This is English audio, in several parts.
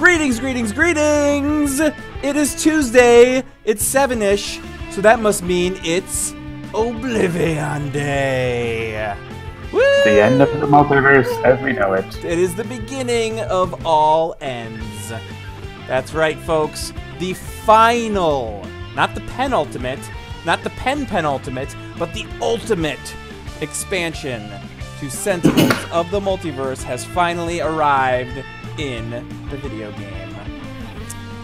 Greetings, greetings, greetings! It is Tuesday, it's 7-ish, so that must mean it's Oblivion Day. Woo! The end of the multiverse as we know it. It is the beginning of all ends. That's right, folks. The final, not the penultimate, not the penultimate, but the ultimate expansion to Sentinels of the Multiverse has finally arrived in the video game.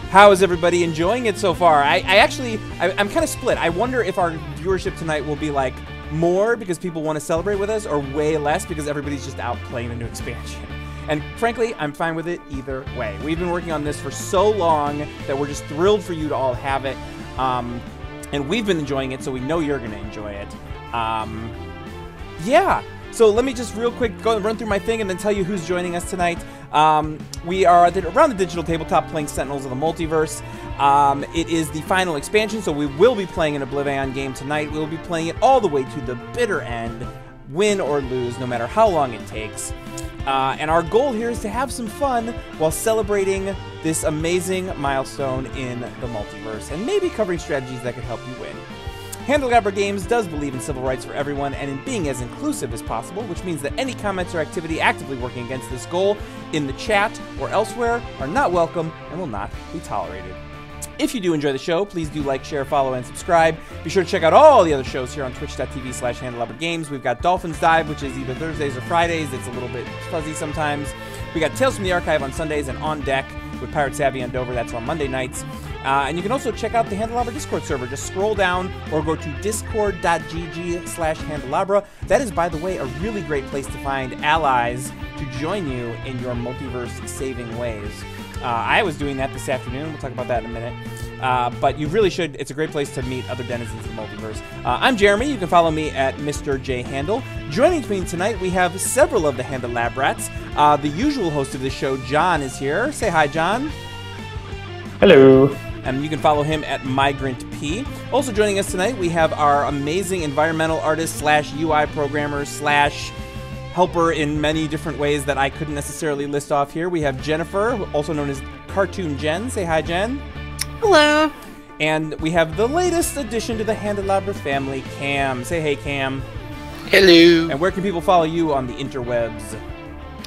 How is everybody enjoying it so far? I'm kind of split. I wonder if our viewership tonight will be like more because people want to celebrate with us, or way less because everybody's just out playing the new expansion. And frankly, I'm fine with it either way. We've been working on this for so long that we're just thrilled for you to all have it. And we've been enjoying it, so we know you're going to enjoy it. Yeah. So let me just real quick go and run through my thing and then tell you who's joining us tonight. We are around the digital tabletop playing Sentinels of the Multiverse. It is the final expansion, so we will be playing an OblivAeon game tonight. We'll be playing it all the way to the bitter end, win or lose, no matter how long it takes. And our goal here is to have some fun while celebrating this amazing milestone in the multiverse, and maybe covering strategies that could help you win. Handelabra Games does believe in civil rights for everyone and in being as inclusive as possible, which means that any comments or activity actively working against this goal in the chat or elsewhere are not welcome and will not be tolerated. If you do enjoy the show, please do like, share, follow, and subscribe. Be sure to check out all the other shows here on twitch.tv/Handelabra Games. We've got Dolphins Dive, which is either Thursdays or Fridays. It's a little bit fuzzy sometimes. We got Tales from the Archive on Sundays, and On Deck with Pirate Savvy on Dover. That's on Monday nights. And you can also check out the Handelabra Discord server. Just scroll down or go to discord.gg/Handelabra. That is, by the way, a really great place to find allies to join you in your multiverse-saving ways. I was doing that this afternoon. We'll talk about that in a minute. But you really should. It's a great place to meet other denizens of the multiverse. I'm Jeremy. You can follow me at Mr. J Handel. Joining me tonight, we have several of the Handelabrats. The usual host of the show, John, is here. Say hi, John. Hello. And you can follow him at Migrant P. Also joining us tonight, we have our amazing environmental artist / UI programmer / helper in many different ways that I couldn't necessarily list off here. We have Jennifer, also known as Cartoon Jen. Say hi, Jen. Hello. And we have the latest addition to the Handelabra family, Cam. Say hey, Cam. Hello. And where can people follow you on the interwebs?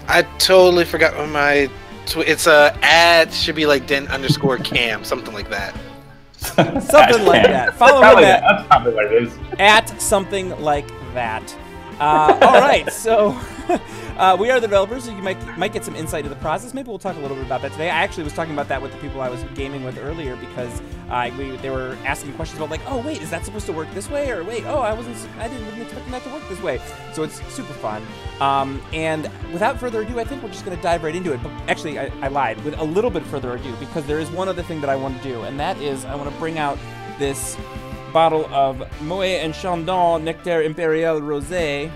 I totally forgot what my... It's ad should be like den_cam, something like that. Something like that. Follow him at something like that. All right, so we are the developers, so you might get some insight into the process. Maybe we'll talk a little bit about that today. I actually was talking about that with the people I was gaming with earlier, because they were asking questions about, like, oh wait, is that supposed to work this way, or wait, oh I didn't expect that to work this way. So it's super fun. And without further ado, I think we're just going to dive right into it. But actually, I lied. With a little bit further ado, because there is one other thing that I want to do, and that is I want to bring out this bottle of Moët and Chandon Nectar Imperial Rosé,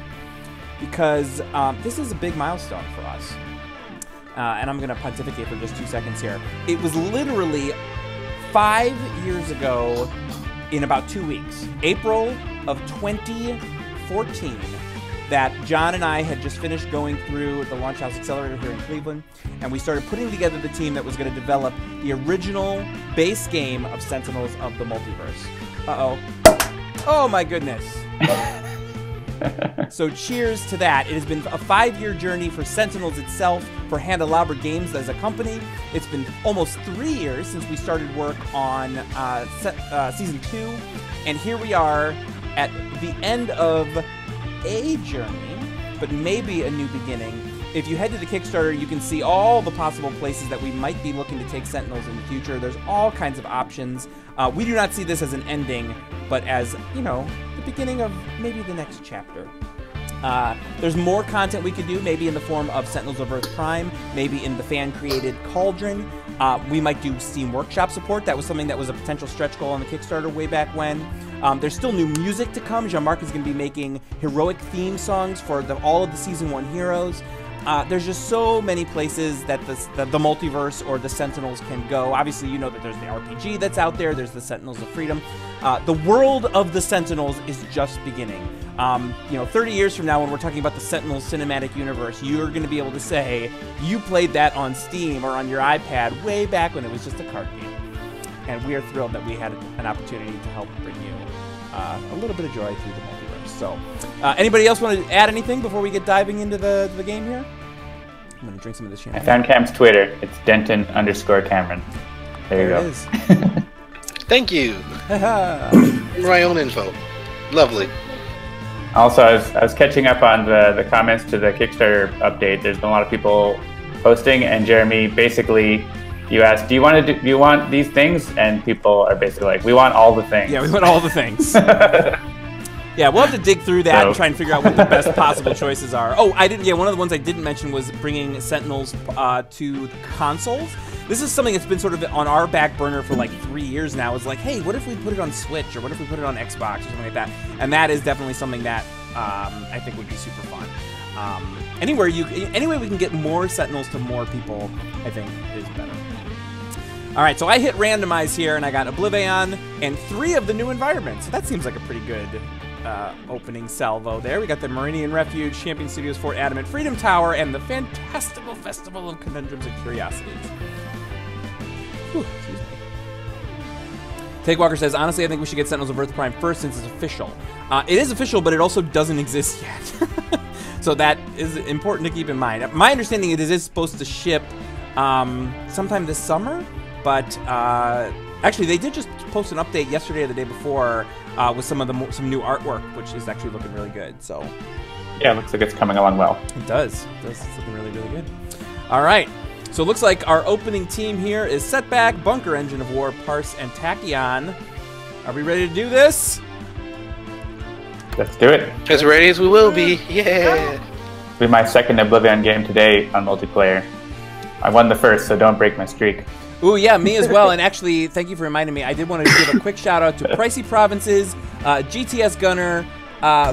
because this is a big milestone for us. And I'm going to pontificate for just 2 seconds here. It was literally 5 years ago in about 2 weeks, April of 2014, that John and I had just finished going through the Launch House Accelerator here in Cleveland, and we started putting together the team that was going to develop the original base game of Sentinels of the Multiverse. Uh-oh. Oh, my goodness. So cheers to that. It has been a 5-year journey for Sentinels itself, for Handelabra Games as a company. It's been almost 3 years since we started work on Season 2, and here we are at the end of a journey, but maybe a new beginning. If you head to the Kickstarter, you can see all the possible places that we might be looking to take Sentinels in the future. There's all kinds of options. We do not see this as an ending, but as, you know, the beginning of maybe the next chapter. There's more content we could do, maybe in the form of Sentinels of Earth Prime, maybe in the fan-created Cauldron. We might do Steam Workshop support. That was something that was a potential stretch goal on the Kickstarter way back when. There's still new music to come. Jean-Marc is going to be making heroic theme songs for all of the Season 1 heroes. There's just so many places that the multiverse or the Sentinels can go. Obviously, you know that there's the RPG that's out there. There's the Sentinels of Freedom. The world of the Sentinels is just beginning. you know, 30 years from now, when we're talking about the Sentinels cinematic universe, you're going to be able to say you played that on Steam or on your iPad way back when it was just a card game. And we are thrilled that we had an opportunity to help bring you a little bit of joy through the multiverse. So, anybody else want to add anything before we get diving into the game here? I'm going to drink some of this champagne. I found Cam's Twitter. It's Denton_Cameron. There you go. It is. Thank you. My own info. Lovely. Also, I was catching up on the comments to the Kickstarter update. There's been a lot of people posting, and Jeremy, basically, you asked, do you want these things? And people are basically like, we want all the things. Yeah, we want all the things. Yeah, we'll have to dig through that and try and figure out what the best possible choices are. Oh, yeah, one of the ones I didn't mention was bringing Sentinels to consoles. This is something that's been sort of on our back burner for like 3 years now. It's like, hey, what if we put it on Switch, or what if we put it on Xbox, or something like that? And that is definitely something that I think would be super fun. Any way we can get more Sentinels to more people, I think, is better. All right, so I hit randomize here, and I got OblivAeon and 3 of the new environments. So that seems like a pretty good opening salvo there. We got the Maerynian Refuge, Champion Studios Fort Adamant, Freedom Tower, and the fantastical Festival of Conundrums and Curiosities. Whew, excuse me. Takewalker says, honestly, I think we should get Sentinels of Earth Prime first since it's official. It is official, but it also doesn't exist yet. So that is important to keep in mind. My understanding is it is supposed to ship sometime this summer, but actually they did just post an update yesterday or the day before with some new artwork, which is actually looking really good. So yeah, it looks like it's coming along well. It does. It's looking really, really good. All right. So it looks like our opening team here is Setback, Bunker Engine of War, Parse, and Tachyon. Are we ready to do this? Let's do it. As ready as we will be. Yeah. It'll be my second Oblivion game today on multiplayer. I won the first, so don't break my streak. Ooh, yeah, me as well. And actually, thank you for reminding me. I did want to give a quick shout out to Pricey Provinces, GTS Gunner,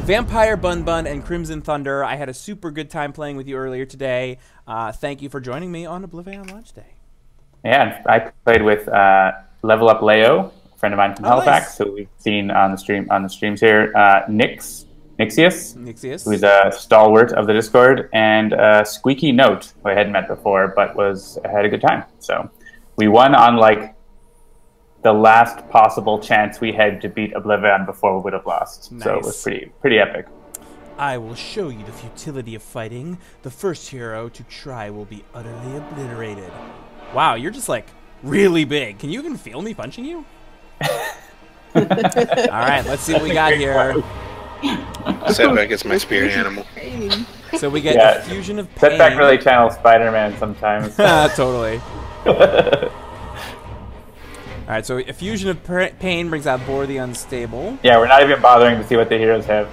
Vampire Bun Bun, and Crimson Thunder. I had a super good time playing with you earlier today. Thank you for joining me on OblivAeon launch day. Yeah, I played with Level Up Leo, a friend of mine from Halifax, who we've seen on the streams here. Nixius, who's a stalwart of the Discord, and Squeaky Note, who I hadn't met before, but had a good time. So we won on like the last possible chance we had to beat Oblivion before we would have lost. Nice. So it was pretty epic. I will show you the futility of fighting. The first hero to try will be utterly obliterated. Wow, you're just like really big. Can you even feel me punching you? All right, let's see what we got here. Setback is my spirit animal. So we get a fusion of pain. Setback really channels Spider-Man sometimes. Totally. All right, so a fusion of pain brings out Bore the Unstable. Yeah, we're not even bothering to see what the heroes have.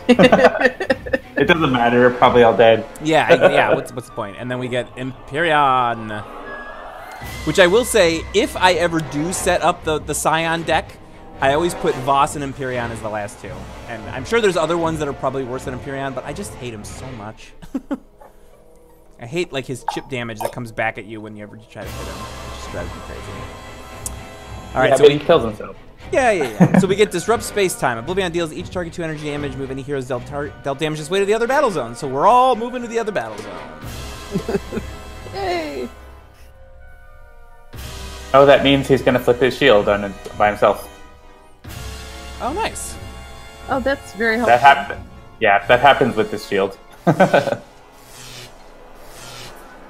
It doesn't matter. We're probably all dead. Yeah. What's the point? And then we get Empyrean, which I will say, if I ever do set up the Scion deck, I always put Voss and Empyrean as the last two. And I'm sure there's other ones that are probably worse than Empyrean, but I just hate him so much. I hate like his chip damage that comes back at you when you ever try to hit him. It just drives me crazy. All right, yeah, so but he kills himself. Yeah. So we get Disrupt Space Time. Oblivion deals each target 2 energy damage. Move any heroes dealt damage this way to the other battle zone. So we're all moving to the other battle zone. Yay! Oh, that means he's going to flip his shield on it by himself. Oh, nice. Oh, that's very helpful. That happens with this shield.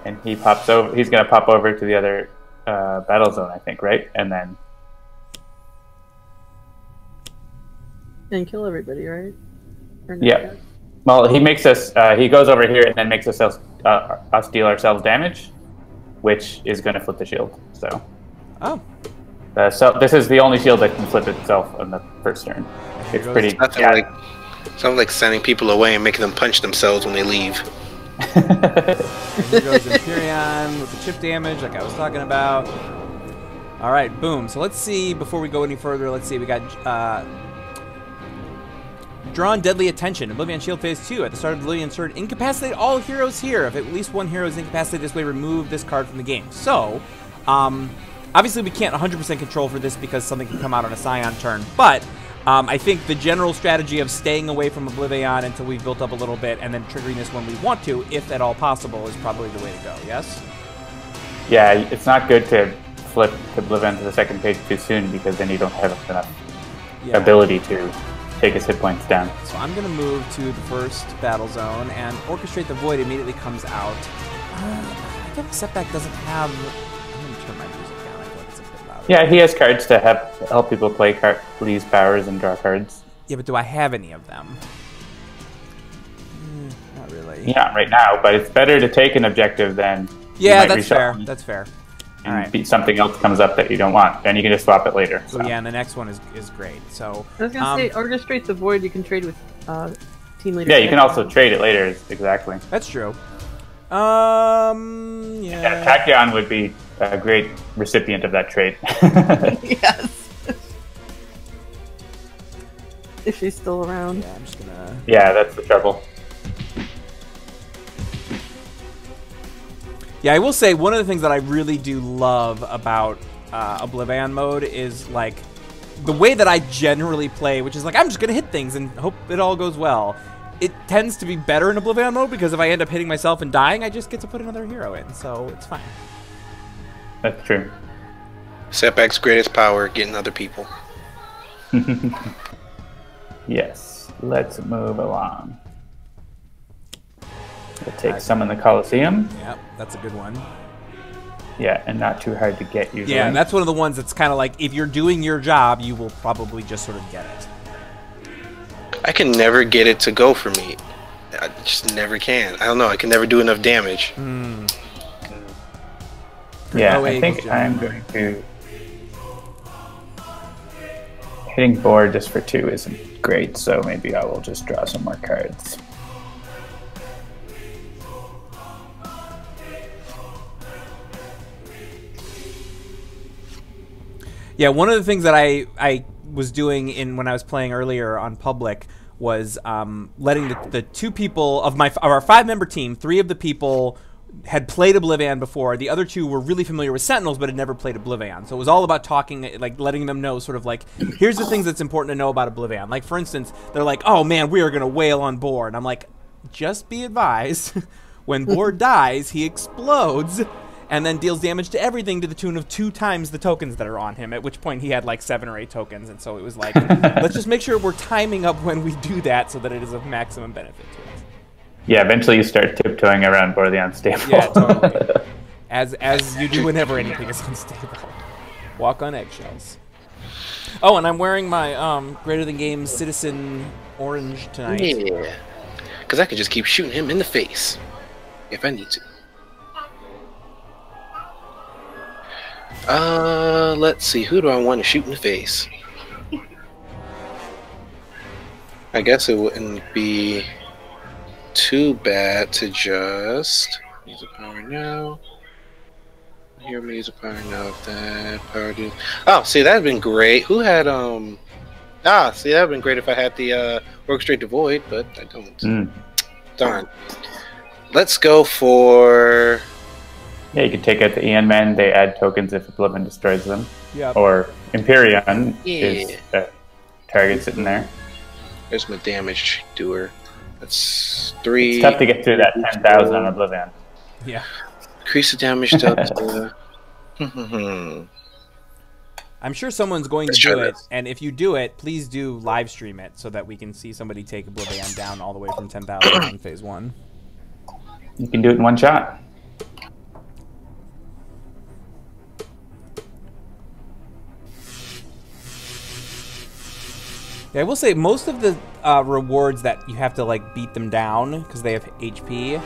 And he pops over. He's going to pop over to the other battle zone, I think, right? And then. And kill everybody, right? Yeah. Well, he makes us. He goes over here and then makes us deal ourselves damage, which is going to flip the shield. So. Oh. So this is the only shield that can flip itself on the first turn. It's pretty. Sounds like sending people away and making them punch themselves when they leave. Here goes Empyrean with the chip damage, like I was talking about. All right, boom. So let's see. Before we go any further, let's see. We got Drawn Deadly Attention. Oblivion Shield Phase 2. At the start of Oblivion's turn, incapacitate all heroes here. If at least one hero is incapacitated this way, remove this card from the game. So, obviously we can't 100% control for this because something can come out on a Scion turn, but I think the general strategy of staying away from OblivAeon until we've built up a little bit and then triggering this when we want to, if at all possible, is probably the way to go, yes? Yeah, it's not good to flip to OblivAeon to the second page too soon because then you don't have enough ability to take his hit points down. So I'm going to move to the first battle zone, and Orchestrate the Void immediately comes out. I think Setback doesn't have... I'm going to turn my music down. I feel like it's a bit loud. Yeah, he has cards to help people play these powers and draw cards. Yeah, but do I have any of them? Not really. Yeah, right now, but it's better to take an objective than... Yeah, that's fair. That's fair. And something else comes up that you don't want, then you can just swap it later. So yeah, and the next one is great. So I was gonna say, Orchestrate the Void. You can trade with team leader. Yeah, you can also trade it later. Exactly. That's true. Yeah, Tachyon would be a great recipient of that trade. Yes. If she's still around. Yeah, I'm just gonna. Yeah, that's the trouble. Yeah, I will say one of the things that I really do love about OblivAeon mode is like the way that I generally play, which is like I'm just gonna hit things and hope it all goes well. It tends to be better in OblivAeon mode because if I end up hitting myself and dying, I just get to put another hero in, so it's fine. That's true. Setback's greatest power, getting other people. Yes, let's move along. We'll take some in the Colosseum. Yeah, that's a good one. Yeah, and not too hard to get usually. Yeah, and that's one of the ones that's kind of like, if you're doing your job, you will probably just sort of get it. I can never get it to go for me. I just never can. I don't know. I can never do enough damage. Yeah, I think I'm going to... Hitting board just for 2 isn't great, so maybe I will just draw some more cards. Yeah, one of the things that I was doing when I was playing earlier on public was letting the 2 people of our 5-member team, 3 of the people had played OblivAeon before. The other 2 were really familiar with Sentinels but had never played OblivAeon. So it was all about talking, like letting them know sort of like, here's the things that's important to know about OblivAeon. Like for instance, they're like, oh man, we are going to wail on board. And I'm like, just be advised, when board dies, he explodes and then deals damage to everything to the tune of 2 times the tokens that are on him, at which point he had like 7 or 8 tokens, and so it was like, let's just make sure we're timing up when we do that so that it is of maximum benefit to us. Yeah, eventually you start tiptoeing around board the unstable. Yeah, totally. As you do whenever anything is unstable. Walk on eggshells. Oh, and I'm wearing my Greater Than Games Citizen Orange tonight. Yeah, because I could just keep shooting him in the face if I need to. Let's see. Who do I want to shoot in the face? I guess it wouldn't be too bad to just use a power now. Here, me use a power now. That power do. Oh, see, that'd been great. Who had see, that'd been great if I had the Orchestrate the Void, but I don't. Darn. Let's go for. Yeah, you can take out the Aeon Men. They add tokens if Oblivion destroys them. Yep. Or Empyrean is target sitting there. There's my damage doer. That's 3. It's tough to get through that 10,000 on Oblivion. Yeah. Increase the damage delta. I'm sure someone's going to do it, and if you do it, please do live stream it so that we can see somebody take OblivAeon down all the way from 10,000 on phase 1. You can do it in one shot. Yeah, I will say most of the rewards that you have to like beat them down because they have HP,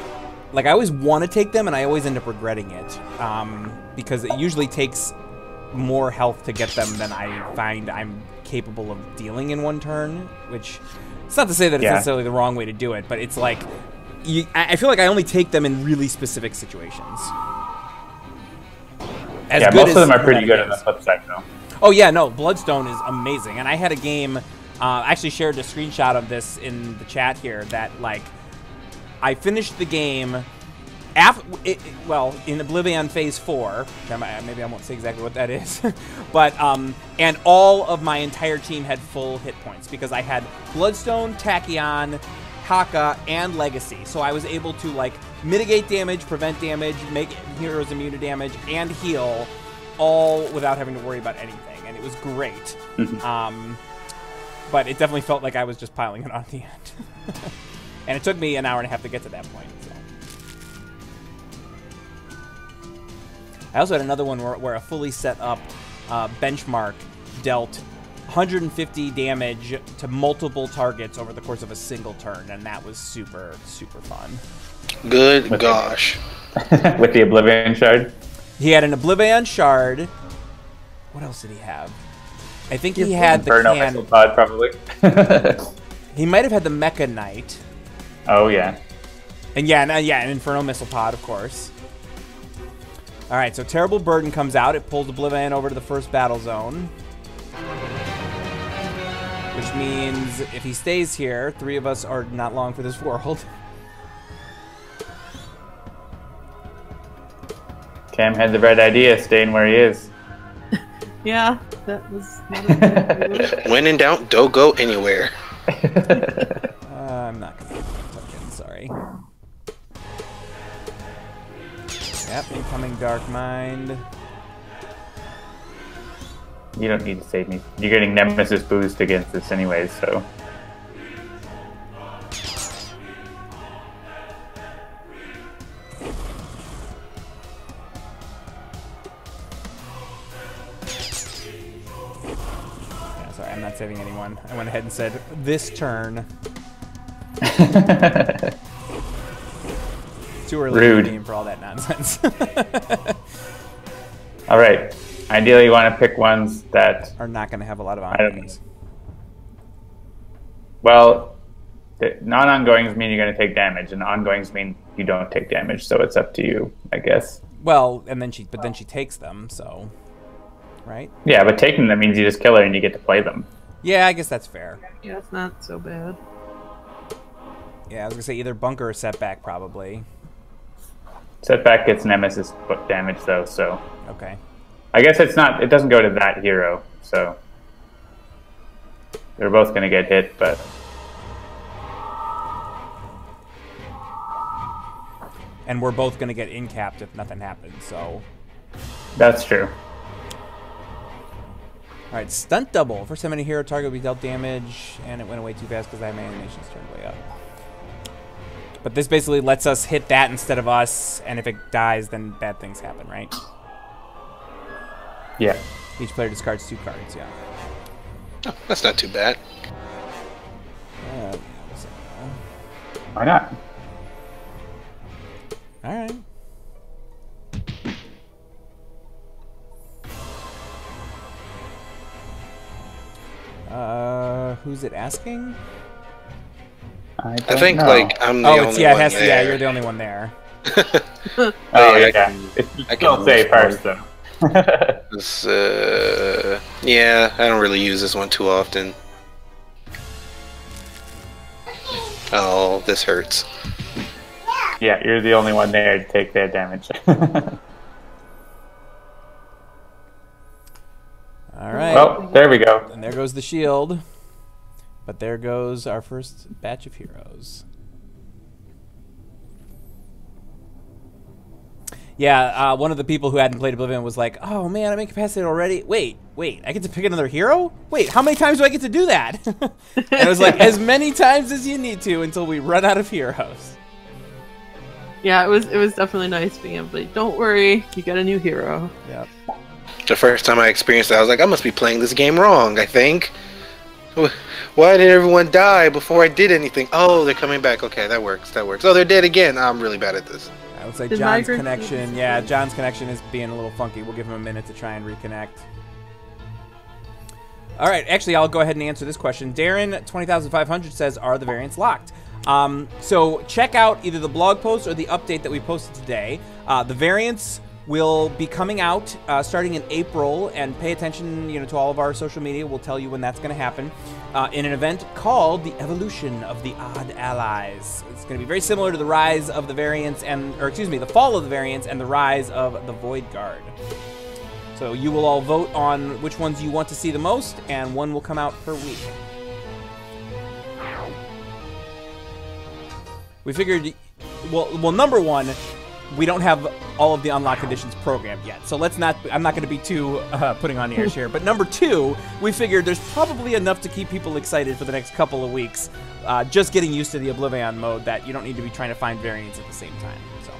like I always want to take them and I always end up regretting it because it usually takes more health to get them than I find I'm capable of dealing in one turn, which it's not to say that it's necessarily the wrong way to do it, but it's like I feel like I only take them in really specific situations. Most of them are pretty good on the flip side though. Oh yeah, no, Bloodstone is amazing, and I had a game. I actually shared a screenshot of this in the chat here that, like, I finished the game well, in Oblivion Phase 4, maybe I won't say exactly what that is, but, and all of my entire team had full hit points because I had Bloodstone, Tachyon, Haka, and Legacy. So I was able to, like, mitigate damage, prevent damage, make heroes immune to damage, and heal all without having to worry about anything. And it was great. But it definitely felt like I was just piling it on at the end. And it took me an hour and a half to get to that point. So. I also had another one where a fully set up benchmark dealt 150 damage to multiple targets over the course of a single turn, and that was super, super fun. Good gosh. With the Oblivion shard? He had an Oblivion shard. What else did he have? I think he had the Inferno Missile Pod, probably. He might have had the Mecha Knight. Oh, yeah. And an Inferno Missile Pod, of course. All right, so Terrible Burden comes out. It pulls Oblivion over to the first battle zone. Which means if he stays here, 3 of us are not long for this world. Cam had the right idea, staying where he is. Yeah, that was not a good move. When in doubt, don't go anywhere. I'm not going to get the token, sorry. Yep, incoming Dark Mind. You don't need to save me. You're getting Nemesis boost against this anyways, so... Sorry, I'm not saving anyone. I went ahead and said, this turn. Too early in the game for all that nonsense. Alright. Ideally, you want to pick ones that... are not going to have a lot of ongoings. Well, non-ongoings mean you're going to take damage, and ongoings mean you don't take damage, so it's up to you, I guess. Well, and then she takes them, so... Right? Yeah, but taking them means you just kill her and you get to play them. Yeah, I guess that's fair. Yeah, it's not so bad. Yeah, I was gonna say either Bunker or Setback, probably. Setback gets Nemesis damage, though, so... Okay. I guess it's not... It doesn't go to that hero, so... They're both gonna get hit, but... And we're both gonna get incapped if nothing happens, so... That's true. Alright, Stunt Double. First time any hero target will be dealt damage, and it went away too fast because I had my animations turned way up. But this basically lets us hit that instead of us, and if it dies, then bad things happen, right? Yeah. Each player discards 2 cards, yeah. Oh, that's not too bad. Why not? Alright. Who's it asking? I think know. like I'm the only one there. Yeah, you're the only one there. Oh yeah, I can say Parse though. Yeah, I don't really use this one too often. Oh, this hurts. Yeah, you're the only one there to take that damage. All right. Well, there we go. And there goes the shield. But there goes our first batch of heroes. Yeah, one of the people who hadn't played Oblivion was like, oh man, I'm incapacitated already. Wait, I get to pick another hero? Wait, how many times do I get to do that? And it was like, as many times as you need to until we run out of heroes. Yeah, it was definitely nice being able to, don't worry, you got a new hero. Yeah. The first time I experienced it, I was like, I must be playing this game wrong, I think. Why did everyone die before I did anything? Oh, they're coming back. Okay, that works. Oh, they're dead again. I'm really bad at this. I would say John's connection. Yeah, John's connection is being a little funky. We'll give him a minute to try and reconnect. All right, actually, I'll go ahead and answer this question. Darren 20,500 says, are the variants locked? So check out either the blog post or the update that we posted today. The variants will be coming out starting in April, and pay attention, to all of our social media. We'll tell you when that's going to happen in an event called the Evolution of the Odd Allies. It's going to be very similar to the Rise of the Variants the Fall of the Variants and the Rise of the Void Guard. So you will all vote on which ones you want to see the most, and one will come out per week. We figured, well, number one, we don't have all of the unlock conditions programmed yet, so I'm not going to be too putting on airs here. But number two, we figured there's probably enough to keep people excited for the next couple of weeks, just getting used to the OblivAeon mode, that you don't need to be trying to find variants at the same time. So.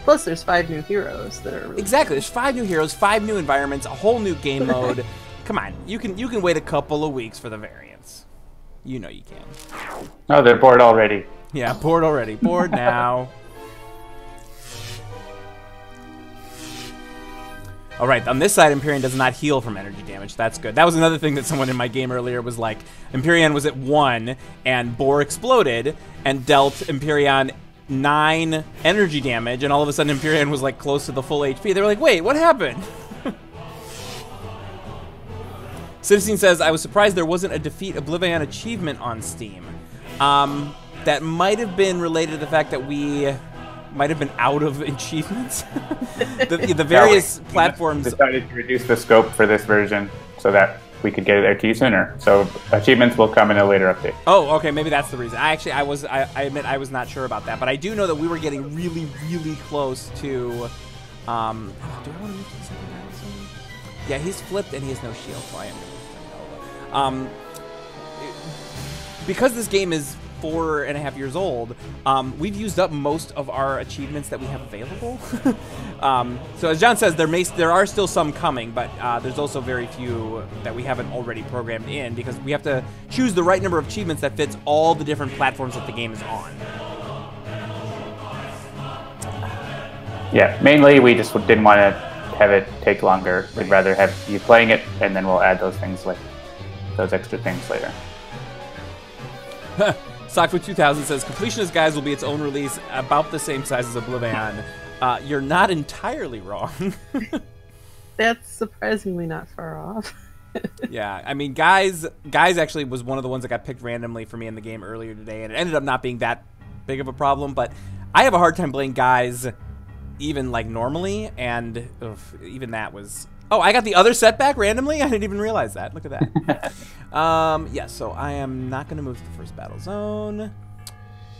Plus, there's 5 new heroes that are really exactly. There's 5 new heroes, 5 new environments, a whole new game mode. Come on, you can wait a couple of weeks for the variants. You know you can. Oh, they're bored already. Yeah, bored already. Bored now. All right, on this side, Empyrean does not heal from energy damage. That's good. That was another thing that someone in my game earlier was like, Empyrean was at 1, and Boar exploded and dealt Empyrean 9 energy damage, and all of a sudden Empyrean was like close to the full HP. They were like, wait, what happened? Citizen says, I was surprised there wasn't a Defeat OblivAeon achievement on Steam. That might have been related to the fact that we might have been out of achievements. the various platforms decided to reduce the scope for this version so that we could get it there to you sooner. So achievements will come in a later update. Oh, okay, maybe that's the reason. I admit I was not sure about that, but I do know that we were getting really, really close to. Do I want to move to the second battle zone? Yeah, he's flipped and he has no shield, so I am going to because this game is 4.5 years old, we've used up most of our achievements that we have available. So as John says, there are still some coming, but there's also very few that we haven't already programmed in, because we have to choose the right number of achievements that fits all the different platforms that the game is on. Yeah, mainly we just didn't want to have it take longer. We'd rather have you playing it, and then we'll add those things, like those extra things later. Sockfoot 2000 says, Completionist Guys will be its own release, about the same size as OblivAeon. You're not entirely wrong. That's surprisingly not far off. Yeah, I mean, Guys actually was one of the ones that got picked randomly for me in the game earlier today, and it ended up not being that big of a problem, but I have a hard time playing Guys even, like, normally, and even that was... Oh, I got the other Setback randomly? I didn't even realize that. Look at that. Yeah, so I am not going to move to the first battle zone.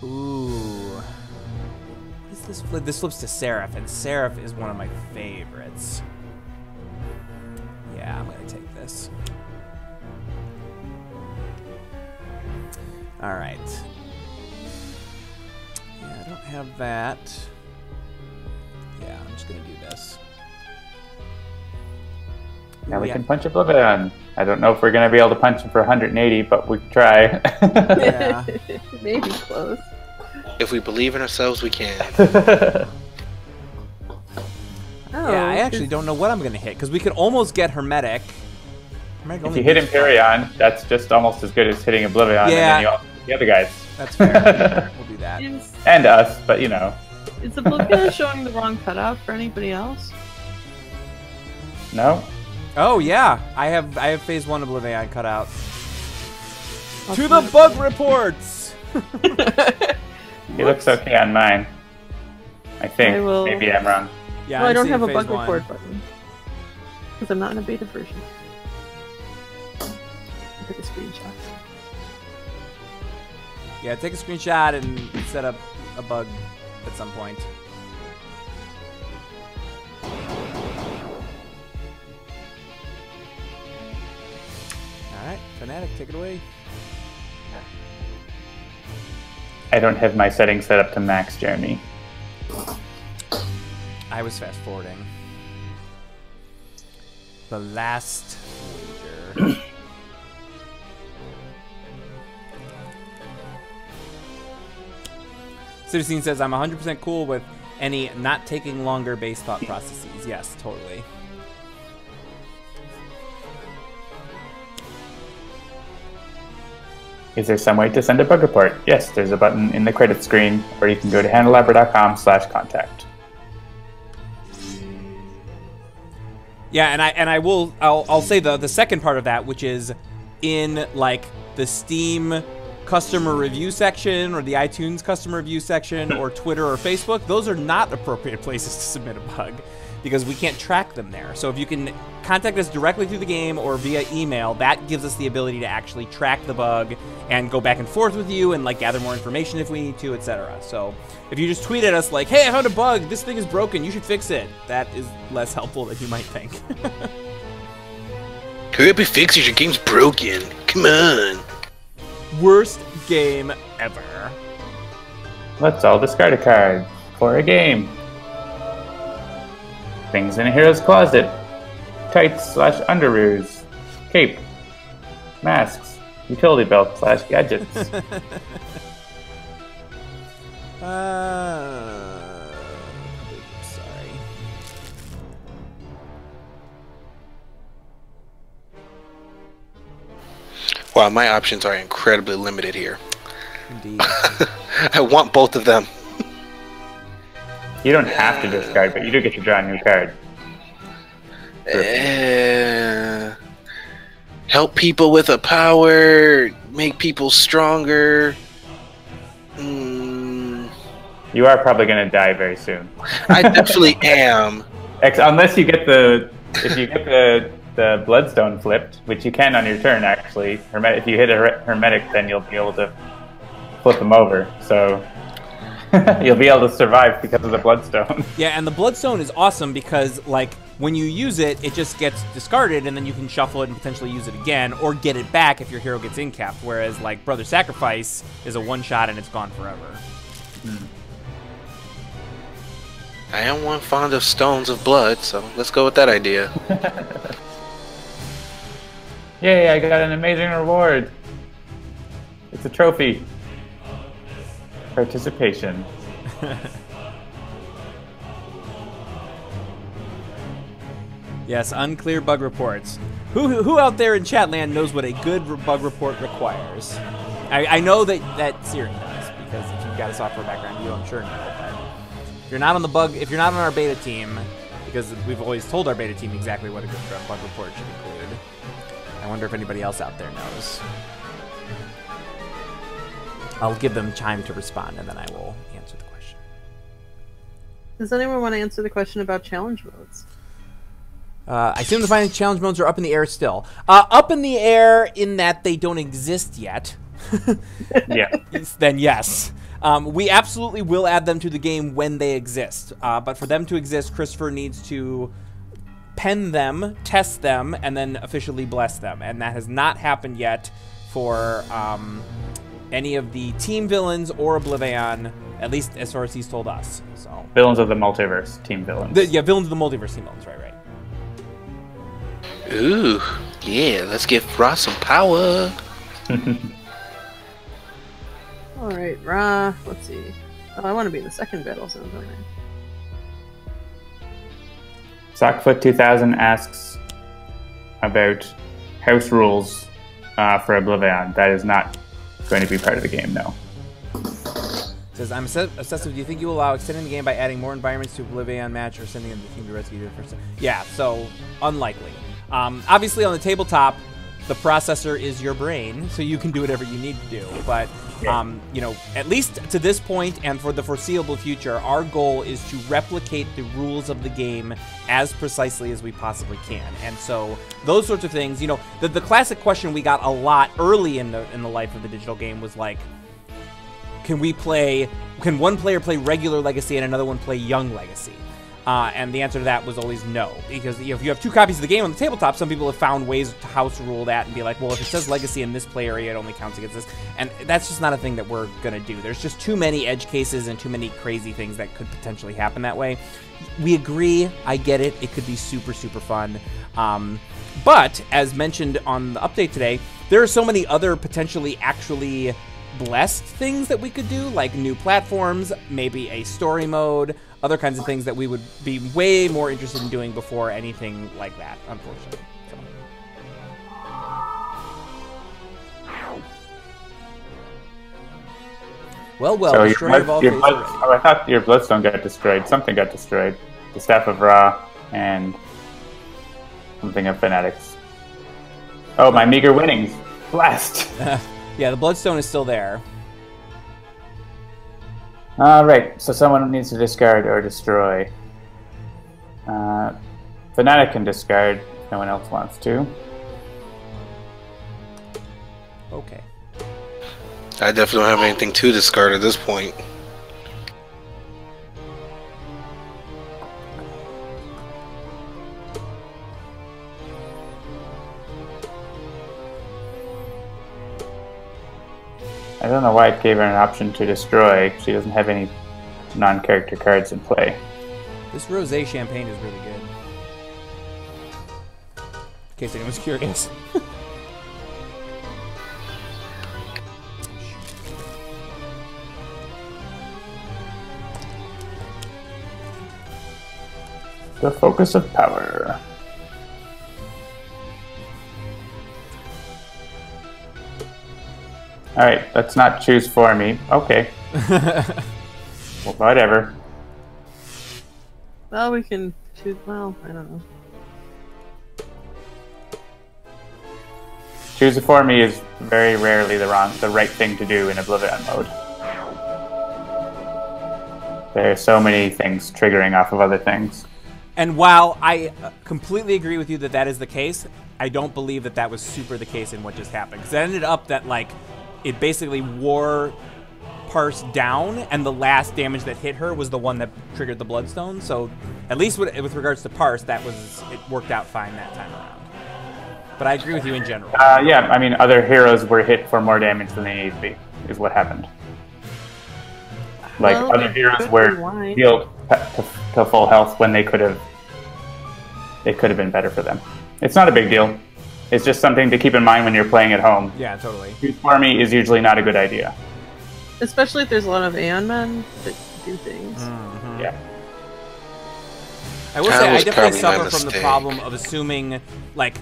Ooh. What is this flip? This flips to Seraph, and Seraph is one of my favorites. Yeah, I'm going to take this. All right. Yeah, I don't have that. Yeah, I'm just going to do this. Now we can punch OblivAeon. I don't know if we're going to be able to punch him for 180, but we can try. Yeah. Maybe close. If we believe in ourselves, we can. Yeah, I actually don't know what I'm going to hit, because we could almost get Hermetic. If you hit Empyrean, that's just almost as good as hitting OblivAeon, yeah. And then you also hit the other guys. That's fair. We'll do that. And us, but you know. Is Oblivion showing the wrong cutout for anybody else? No? Oh yeah, I have phase 1 OblivAeon cut out. To the bug reports. He looks okay on mine. I think. Maybe I'm wrong. Yeah, well, I don't have a phase bug 1. report button because I'm not in a beta version. I took a screenshot. Yeah, take a screenshot and set up a bug at some point. Alright, Fnatic, take it away. I don't have my settings set up to max, Jeremy. I was fast forwarding. The last wager. Citizen says, I'm 100% cool with any not taking longer base thought processes. Yes, totally. Is there some way to send a bug report? Yes, there's a button in the credit screen, or you can go to handelabra.com/contact. Yeah, and I'll say the second part of that, which is in like the Steam customer review section or the iTunes customer review section or Twitter or Facebook, those are not appropriate places to submit a bug because we can't track them there. So if you can contact us directly through the game or via email, that gives us the ability to actually track the bug and go back and forth with you and like gather more information if we need to, etc. So if you just tweet at us like, hey, I found a bug, this thing is broken, you should fix it, that is less helpful than you might think. Hurry up and fix it, your game's broken. Come on. Worst game ever. Let's all discard a card for a game. Things in a hero's closet. Tights/underoos. Cape. Masks. Utility belt/gadgets. Sorry. Wow, my options are incredibly limited here. Indeed. I want both of them. You don't have to discard, but you do get to draw a new card. Help people with a power, make people stronger. You are probably going to die very soon. I definitely am. Unless you get if you get the Bloodstone flipped, which you can on your turn actually. If you hit a Hermetic, then you'll be able to flip them over. So you'll be able to survive because of the Bloodstone. Yeah, and the Bloodstone is awesome because, like, when you use it, it just gets discarded, and then you can shuffle it and potentially use it again, or get it back if your hero gets incapped, whereas, like, Brother Sacrifice is a one-shot and it's gone forever. I am one fond of stones of blood, so let's go with that idea. Yay, I got an amazing reward. It's a trophy. Participation. Yes, unclear bug reports. Who out there in chat land knows what a good bug report requires? I know that Siri does, because if you've got a software background, you I'm sure know. But if you're not on our beta team, because we've always told our beta team exactly what a good bug report should include. I wonder if anybody else out there knows. I'll give them time to respond, and then I will answer the question. Does anyone want to answer the question about challenge modes? I assume the final challenge modes are up in the air still. Up in the air in that they don't exist yet. Yeah. Then yes. We absolutely will add them to the game when they exist. But for them to exist, Christopher needs to pen them, test them, and then officially bless them. And that has not happened yet for any of the team villains or OblivAeon, at least as far as he's told us. So Villains of the Multiverse, team villains. Villains of the Multiverse team villains, right. Ooh, yeah, let's give Ra some power. Alright, Ra, let's see. Oh, I want to be in the second battle zone, don't I? Sockfoot 2000 asks about house rules for OblivAeon. That is not going to be part of the game, no. Says, I'm obsessive. Do you think you will allow extending the game by adding more environments to OblivAeon match or sending in the team to rescue the first? Yeah, so unlikely. Obviously, on the tabletop, the processor is your brain, so you can do whatever you need to do. But, you know, at least to this point and for the foreseeable future, our goal is to replicate the rules of the game as precisely as we possibly can. And so those sorts of things, you know, the classic question we got a lot early in the life of the digital game was like, can one player play regular Legacy and another one play Young Legacy? And the answer to that was always no, because if you have two copies of the game on the tabletop, some people have found ways to house rule that and be like, well, if it says Legacy in this play area, it only counts against this. And that's just not a thing that we're going to do. There's just too many edge cases and too many crazy things that could potentially happen that way. We agree. I get it. It could be super, super fun. But as mentioned on the update today, there are so many other potentially actually blessed things that we could do, like new platforms, maybe a story mode, other kinds of things that we would be way more interested in doing before anything like that, unfortunately. So. Well, So destroyer of all faiths already. I thought your Bloodstone got destroyed. Something got destroyed. The Staff of Ra and something of Fanatics. Oh, my meager winnings. Blast. Yeah, the Bloodstone is still there. Alright, so someone needs to discard or destroy. Fanatic can discard if no one else wants to. Okay. I definitely don't have anything to discard at this point. I don't know why it gave her an option to destroy. She doesn't have any non-character cards in play. This rosé champagne is really good. In case anyone's curious. The focus of power. Alright, let's not choose for me. Okay. Well, whatever. Well, we can choose. Well, I don't know. Choose it for me is very rarely the right thing to do in Oblivion mode. There are so many things triggering off of other things. And while I completely agree with you that that is the case, I don't believe that that was super the case in what just happened. Because it ended up that, like, it basically wore Parse down, and the last damage that hit her was the one that triggered the Bloodstone. So, at least with regards to Parse, it worked out fine that time around. But I agree with you in general. Yeah, I mean, other heroes were hit for more damage than they needed to be, is what happened. Like, Well, other heroes were healed to full health when it could have been better for them. It's not a big deal. It's just something to keep in mind when you're playing at home. Yeah, totally. Choose for me is usually not a good idea. Especially if there's a lot of Aeon men that do things. Mm-hmm. Yeah. I will say, I definitely probably my suffer from the mistake. problem of assuming, like,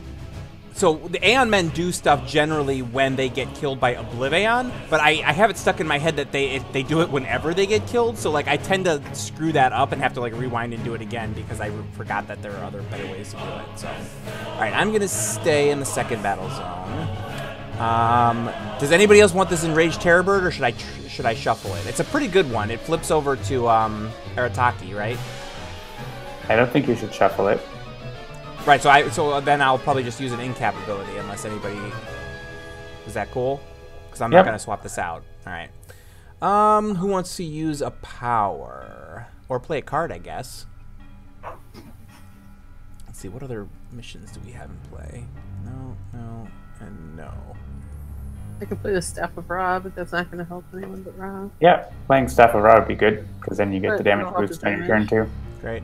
so the Aeon men do stuff generally when they get killed by OblivAeon, but I have it stuck in my head that they do it whenever they get killed, so like I tend to screw that up and have to like rewind and do it again because I forgot that there are other better ways to do it. So, all right, I'm gonna stay in the second battle zone. Does anybody else want this Enraged Terrorbird, or should I shuffle it? It's a pretty good one. It flips over to Arataki, right? I don't think you should shuffle it. Right, so then I'll probably just use an in-cap ability unless anybody... Is that cool? Because I'm not going to swap this out. All right. Who wants to use a power? Or play a card, I guess. Let's see, what other missions do we have in play? No, no, and no. I can play the Staff of Ra, but that's not going to help anyone but Ra. Yeah, playing Staff of Ra would be good, because then you get But the damage you'll have boost the on your turn damage. too. Great.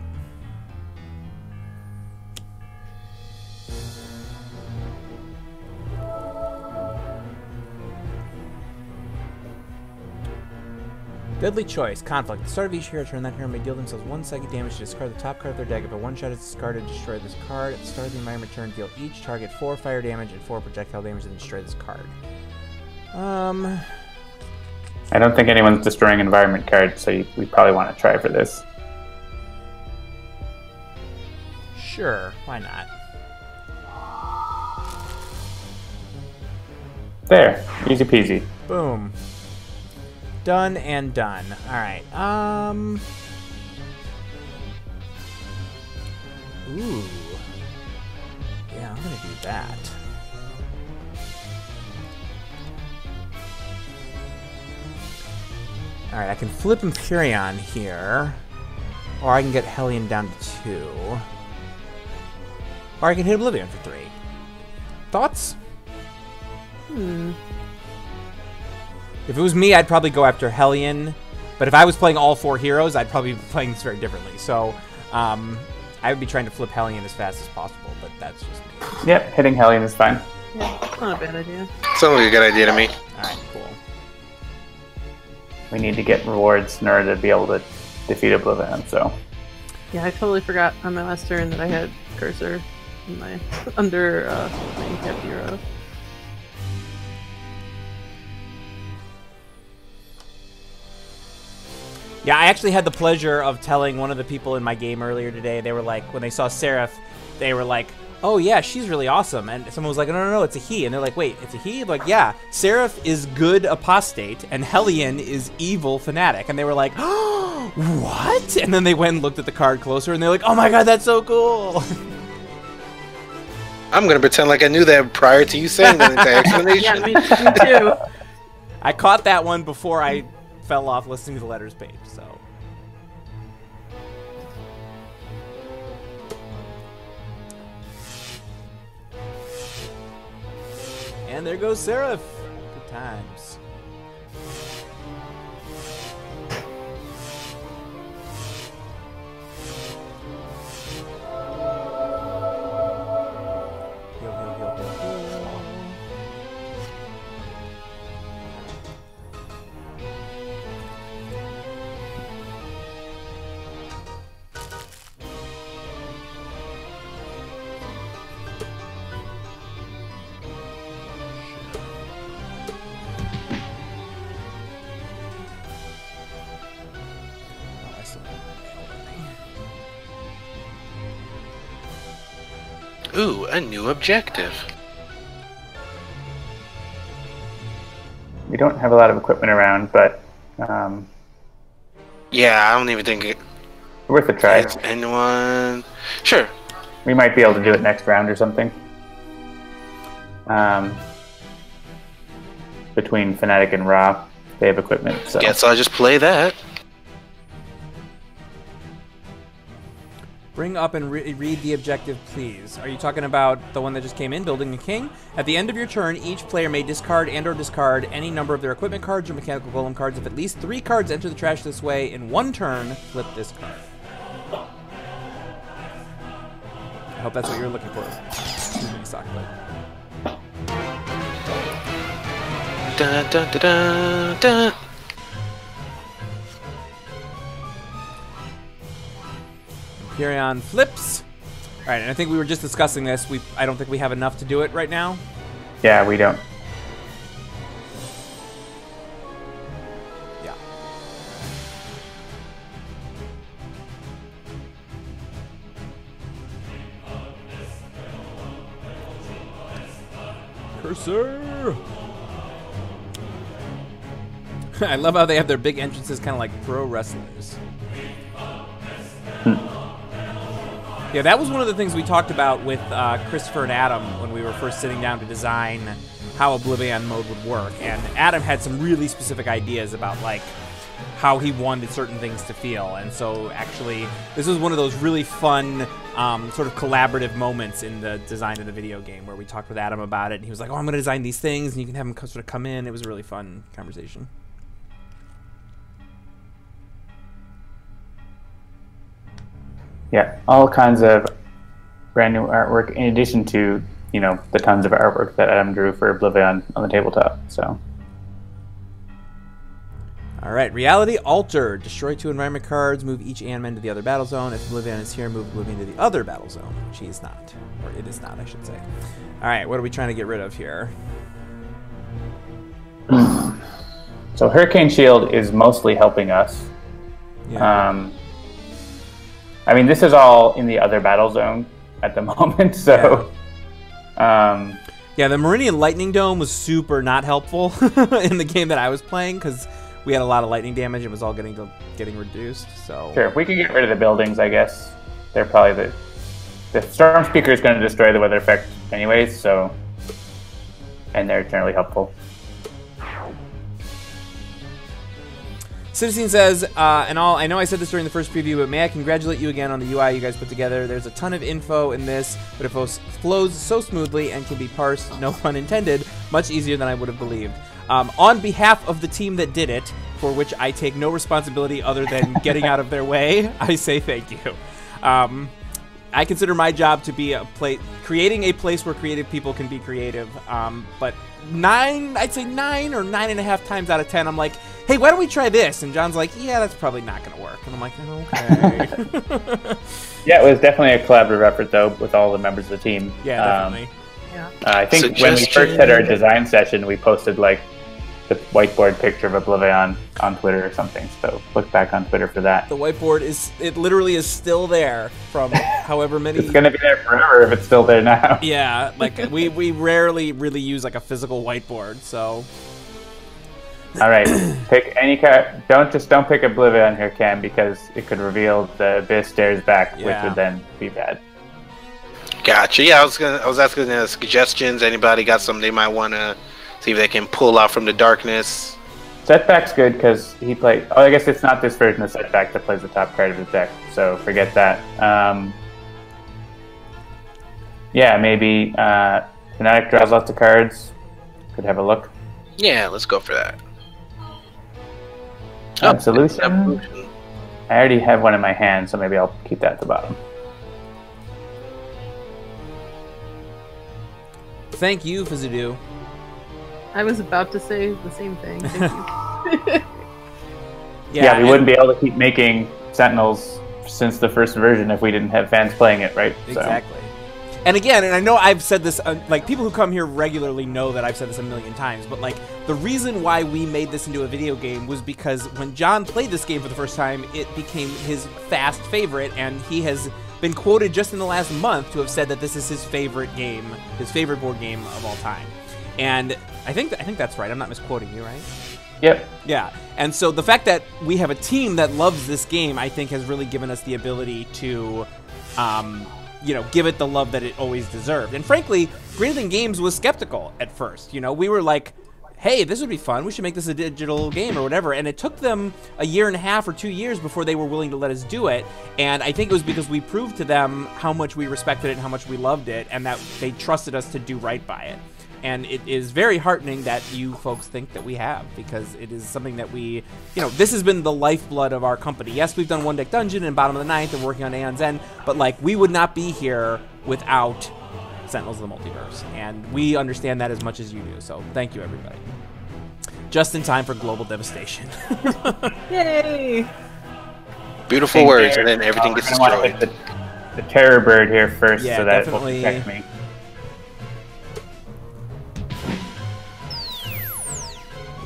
Deadly Choice. Conflict. At the start of each hero turn, that hero may deal themselves 1 second damage to discard the top card of their deck. If a one-shot is discarded, destroy this card. At the start of the environment turn, deal each target 4 fire damage and 4 projectile damage, and destroy this card. I don't think anyone's destroying environment cards, so we probably want to try for this. Sure, why not? There, easy peasy. Boom. Done and done. All right. Ooh. Yeah, I'm gonna do that. All right, I can flip Empyrean here, or I can get Hellion down to 2, or I can hit Oblivion for 3. Thoughts? If it was me, I'd probably go after Hellion, but if I was playing all 4 heroes, I'd probably be playing this very differently. So, I would be trying to flip Hellion as fast as possible, but that's just me. Yep, hitting Hellion is fine. Yeah, it's not a bad idea. Sounds like a good idea to me. Alright, cool. We need to get rewards in order to be able to defeat Oblivion, so... Yeah, I totally forgot on my last turn that I had Cursor in my under my in-cap hero. Yeah, I actually had the pleasure of telling one of the people in my game earlier today, they were like, when they saw Seraph, they were like, oh yeah, she's really awesome. And someone was like, no, it's a he. And they're like, wait, it's a he? I'm like, yeah, Seraph is good apostate, and Hellion is evil fanatic. And they were like, oh, what? And then they went and looked at the card closer, and they're like, oh my god, that's so cool. I'm going to pretend like I knew that prior to you saying that entire explanation. Yeah, me too. I caught that one before I fell off listening to the letters page, so. And there goes Seraph. Good times. Ooh, a new objective. We don't have a lot of equipment around, but Yeah, I don't even think it. worth a try. Is anyone? Sure. We might be able to do it next round or something. Between Fnatic and Ra, they have equipment. So Guess I'll just play that. Bring up and read the objective, please. Are you talking about the one that just came in, building a king? At the end of your turn, each player may discard and/or discard any number of their equipment cards or mechanical golem cards. If at least 3 cards enter the trash this way in one turn, flip this card. I hope that's what you're looking for. Excuse me, Sockblade. Dun, dun, dun, dun, dun. Hyperion flips. All right, and I think we were just discussing this. I don't think we have enough to do it right now. yeah, we don't. Yeah. Cursor. I love how they have their big entrances kind of like pro wrestlers. Yeah, that was one of the things we talked about with Christopher and Adam when we were first sitting down to design how Oblivion mode would work. And Adam had some really specific ideas about like how he wanted certain things to feel. And so actually, this was one of those really fun sort of collaborative moments in the design of the video game where we talked with Adam about it. And he was like, oh, I'm going to design these things, and you can have him sort of come in. It was a really fun conversation. Yeah, all kinds of brand new artwork in addition to, you know, the tons of artwork that Adam drew for Oblivion on the tabletop. So, all right, Reality Alter. Destroy 2 environment cards, move each Ant-Man to the other battle zone. If Oblivion is here, move Oblivion to the other battle zone, which he is not. Or it is not, I should say. All right, what are we trying to get rid of here? so Hurricane Shield is mostly helping us. Yeah. I mean, this is all in the other battle zone at the moment, so... Yeah, the Maerynian Lightning Dome was super not helpful in the game that I was playing, because we had a lot of lightning damage. It was all getting reduced, so... Sure, if we can get rid of the buildings, I guess. They're probably the Storm Speaker is going to destroy the weather effect anyways, so... And they're generally helpful. Citizen says, and all, I know I said this during the first preview, but may I congratulate you again on the UI you guys put together. There's a ton of info in this, but it flows so smoothly and can be parsed, no pun intended, much easier than I would have believed. On behalf of the team that did it, for which I take no responsibility other than getting out of their way, I say thank you. I consider my job to be creating a place where creative people can be creative, but I'd say 9 or 9.5 times out of 10, I'm like, hey, why don't we try this? And John's like, yeah, that's probably not going to work. And I'm like, okay. Yeah, it was definitely a collaborative effort, though, with all the members of the team. Yeah, definitely. Yeah. I think when we first had our design session, we posted like the whiteboard picture of OblivAeon on Twitter or something. So look back on Twitter for that. The whiteboard it literally is still there from however many. It's gonna be there forever if it's still there now. Yeah, like we rarely really use like a physical whiteboard. So. All right, pick any card. Don't pick OblivAeon here, Cam, because it could reveal the Abyss stares back, which would then be bad. Gotcha. Yeah, I was asking suggestions. Anybody got something they might want to see if they can pull out from the darkness? Setback's good because he played. Oh, I guess it's not this version of Setback that plays the top card of his deck, so forget that. Yeah, maybe Fnatic draws lots of cards. Could have a look. Yeah, let's go for that. Absolution. I already have one in my hand, so maybe I'll keep that at the bottom. Thank you, Fizzudu. I was about to say the same thing. Thank you. Yeah, we wouldn't be able to keep making Sentinels since the first version if we didn't have fans playing it, right? Exactly. And again, and I know I've said this, like, people who come here regularly know that I've said this a million times, but, like, the reason why we made this into a video game was because when John played this game for the first time, it became his fast favorite, and he has been quoted just in the last month to have said that this is his favorite game, his favorite board game of all time. And I think that's right. I'm not misquoting you, right? Yep. Yeah. And so the fact that we have a team that loves this game, I think, has really given us the ability to you know, give it the love that it always deserved. And frankly, Greater Than Games was skeptical at first. You know, we were like, hey, this would be fun. We should make this a digital game or whatever. And it took them a year and a half or 2 years before they were willing to let us do it. And I think it was because we proved to them how much we respected it and how much we loved it, and that they trusted us to do right by it. And it is very heartening that you folks think that we have, because it is something that we, you know, this has been the lifeblood of our company. Yes, we've done One Deck Dungeon and Bottom of the Ninth and working on Aeon's End, but, like, we would not be here without Sentinels of the Multiverse. And we understand that as much as you do, so thank you, everybody. Just in time for global devastation. Yay! Beautiful words, and then everything gets destroyed. The terror bird here first, Yeah, so that definitely. will protect me.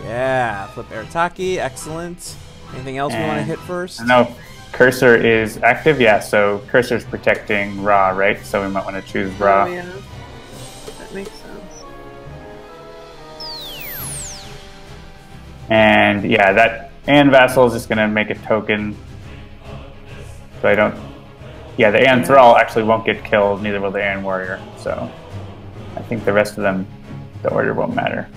Yeah, flip Arataki, excellent. Anything else we want to hit first? No, Cursor is active, yeah, so Cursor's protecting Ra, right? So we might want to choose Ra. Oh, yeah. That makes sense. And yeah, that and Vassal is just going to make a token. So I don't... Yeah, the Aeon Thrall actually won't get killed, neither will the Aeon Warrior. So I think the rest of them, the order won't matter.